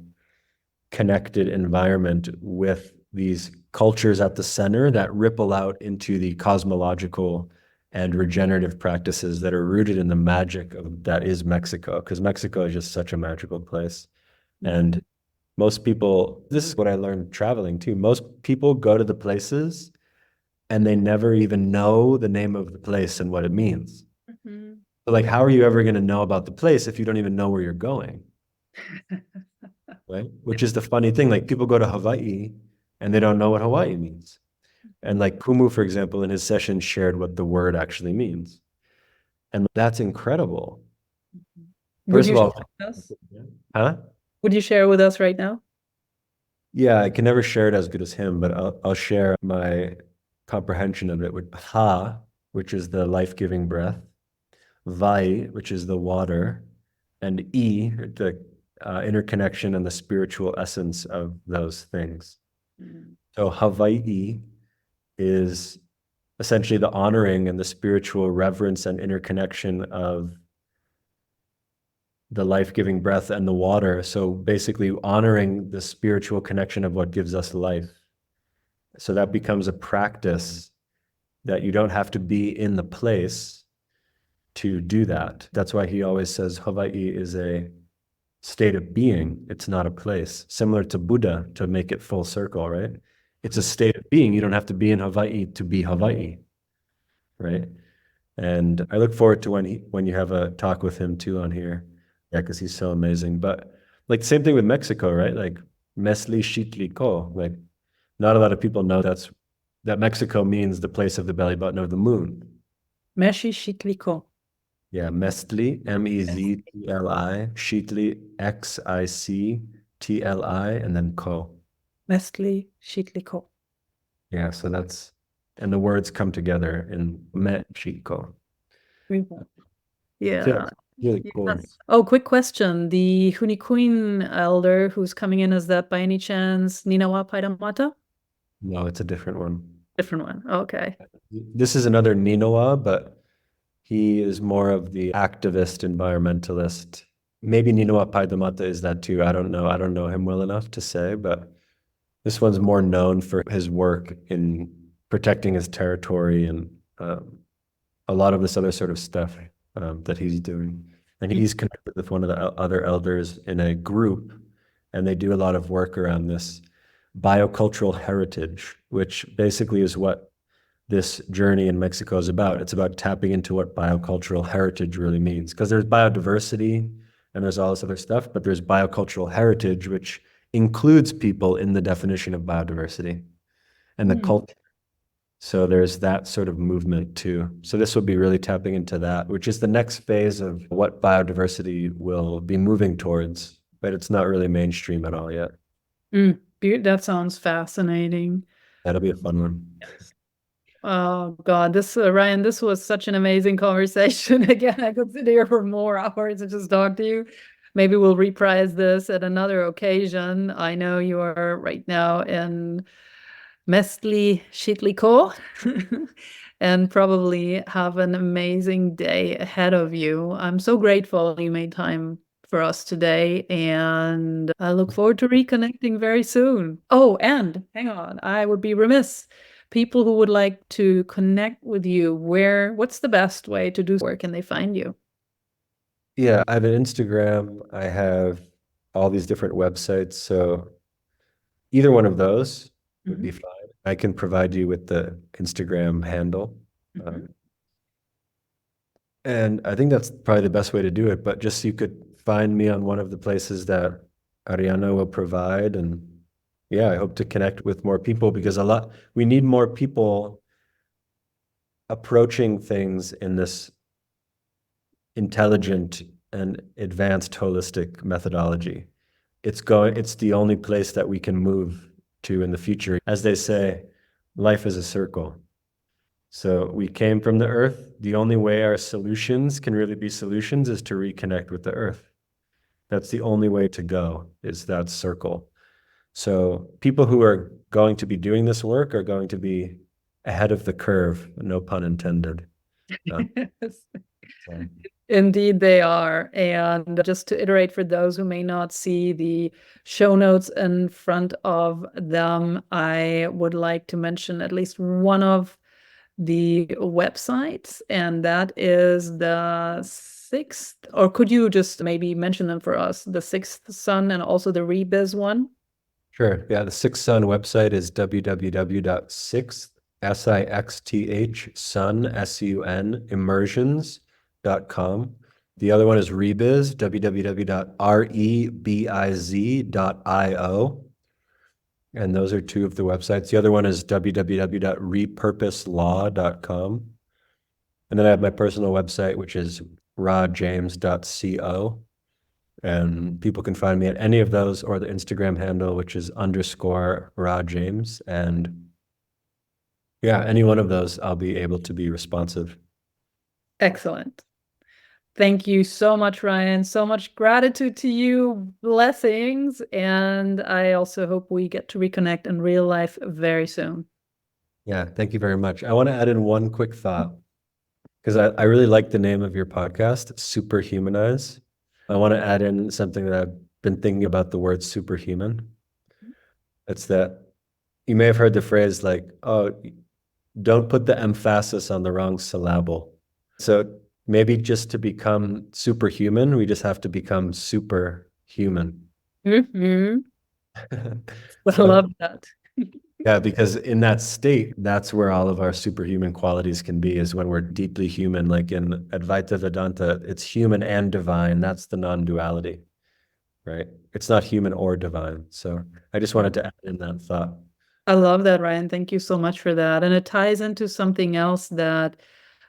connected environment with these cultures at the center that ripple out into the cosmological and regenerative practices that are rooted in the magic that is Mexico, because Mexico is just such a magical place. And most people, this is what I learned traveling too, most people go to the places and they never even know the name of the place and what it means. So like, how are you ever going to know about the place if you don't even know where you're going? Right? Which is the funny thing. Like, people go to Hawaii and they don't know what Hawaii means. And like Kumu, for example, in his session shared what the word actually means. And that's incredible. First of all, huh? Would you share with us right now? Yeah, I can never share it as good as him, but I'll share my comprehension of it with Ha, which is the life-giving breath, Vai, which is the water, and E, the interconnection and the spiritual essence of those things. So Hawaii is essentially the honoring and the spiritual reverence and interconnection of the life-giving breath and the water. So basically honoring the spiritual connection of what gives us life. So that becomes a practice that you don't have to be in the place to do that. That's why he always says Hawaii is a state of being. It's not a place. Similar to Buddha, to make it full circle, right? It's a state of being. You don't have to be in Hawaii to be Hawaii, right? And I look forward to when you have a talk with him too on here. Yeah, because he's so amazing. But like the same thing with Mexico, right? Like Mesli Xitlico. Like not a lot of people know that Mexico means the place of the belly button of the moon. Meshi Shitliko. Yeah, Mestli, M-E-Z-T-L-I, Xitli, X-I-C-T-L-I, and then Ko. Mestli Shitliko. Yeah, so that's, and the words come together in Mexico. Yeah. So really cool. Yes. Oh, quick question. The Hunikuin elder who's coming in, is that by any chance Ninawa Paidamata? No, it's a different one. Different one. Okay. This is another Ninawa, but he is more of the activist environmentalist. Maybe Ninawa Paidamata is that too. I don't know. I don't know him well enough to say, but this one's more known for his work in protecting his territory and a lot of this other sort of stuff that he's doing. And he's connected with one of the other elders in a group, and they do a lot of work around this biocultural heritage, which basically is what this journey in Mexico is about. It's about tapping into what biocultural heritage really means. Because there's biodiversity and there's all this other stuff, but there's biocultural heritage, which includes people in the definition of biodiversity and the culture. So there's that sort of movement too. So this would be really tapping into that, which is the next phase of what biodiversity will be moving towards, but it's not really mainstream at all yet. That sounds fascinating. That'll be a fun one. Oh God, this Ryan, this was such an amazing conversation. Again, I could sit here for more hours and just talk to you. Maybe we'll reprise this at another occasion. I know you are right now in Mestli Shitliko and probably have an amazing day ahead of you. I'm so grateful you made time for us today, and I look forward to reconnecting very soon. Oh, and hang on, I would be remiss. People who would like to connect with you, what's the best way to do so? Where can they find you? Yeah, I have an Instagram. I have all these different websites. So either one of those would be fine. I can provide you with the Instagram handle. And I think that's probably the best way to do it. But just so you could find me on one of the places that Ariana will provide. And yeah, I hope to connect with more people because we need more people approaching things in this intelligent and advanced holistic methodology. It's the only place that we can move to in the future. As they say, life is a circle. So we came from the earth. The only way our solutions can really be solutions is to reconnect with the earth. That's the only way to go, is that circle. So people who are going to be doing this work are going to be ahead of the curve, no pun intended. Indeed, they are. And just to iterate for those who may not see the show notes in front of them, I would like to mention at least one of the websites, and that is the Sixth, or could you just maybe mention them for us? The Sixth Sun and also the Rebiz one? Sure. Yeah, the Sixth Sun website is www.sixth, S-I-X-T-H, sun, S-U-N, immersions.com. The other one is Rebiz, www.rebiz.io. And those are two of the websites. The other one is www.repurposelaw.com. And then I have my personal website, which is rajames.co. And people can find me at any of those or the Instagram handle, which is _rajames. And yeah, any one of those, I'll be able to be responsive. Excellent. Thank you so much, Ryan. So much gratitude to you. Blessings. And I also hope we get to reconnect in real life very soon. Yeah, thank you very much. I want to add in one quick thought because I really like the name of your podcast, Superhumanize. I want to add in something that I've been thinking about the word superhuman. It's that you may have heard the phrase like, oh, don't put the emphasis on the wrong syllable. So maybe just to become superhuman, we just have to become superhuman. I love that. Yeah, because in that state, that's where all of our superhuman qualities can be, is when we're deeply human. Like in Advaita Vedanta, it's human and divine. That's the non-duality, right? It's not human or divine. So I just wanted to add in that thought. I love that, Ryan. Thank you so much for that. And it ties into something else that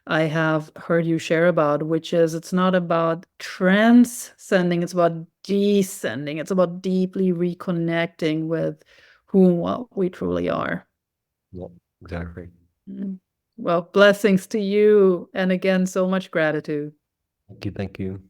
I have heard you share about, which is it's not about transcending, it's about descending. It's about deeply reconnecting with who we truly are. Yeah, exactly. Well, blessings to you. And again, so much gratitude. Thank you. Thank you.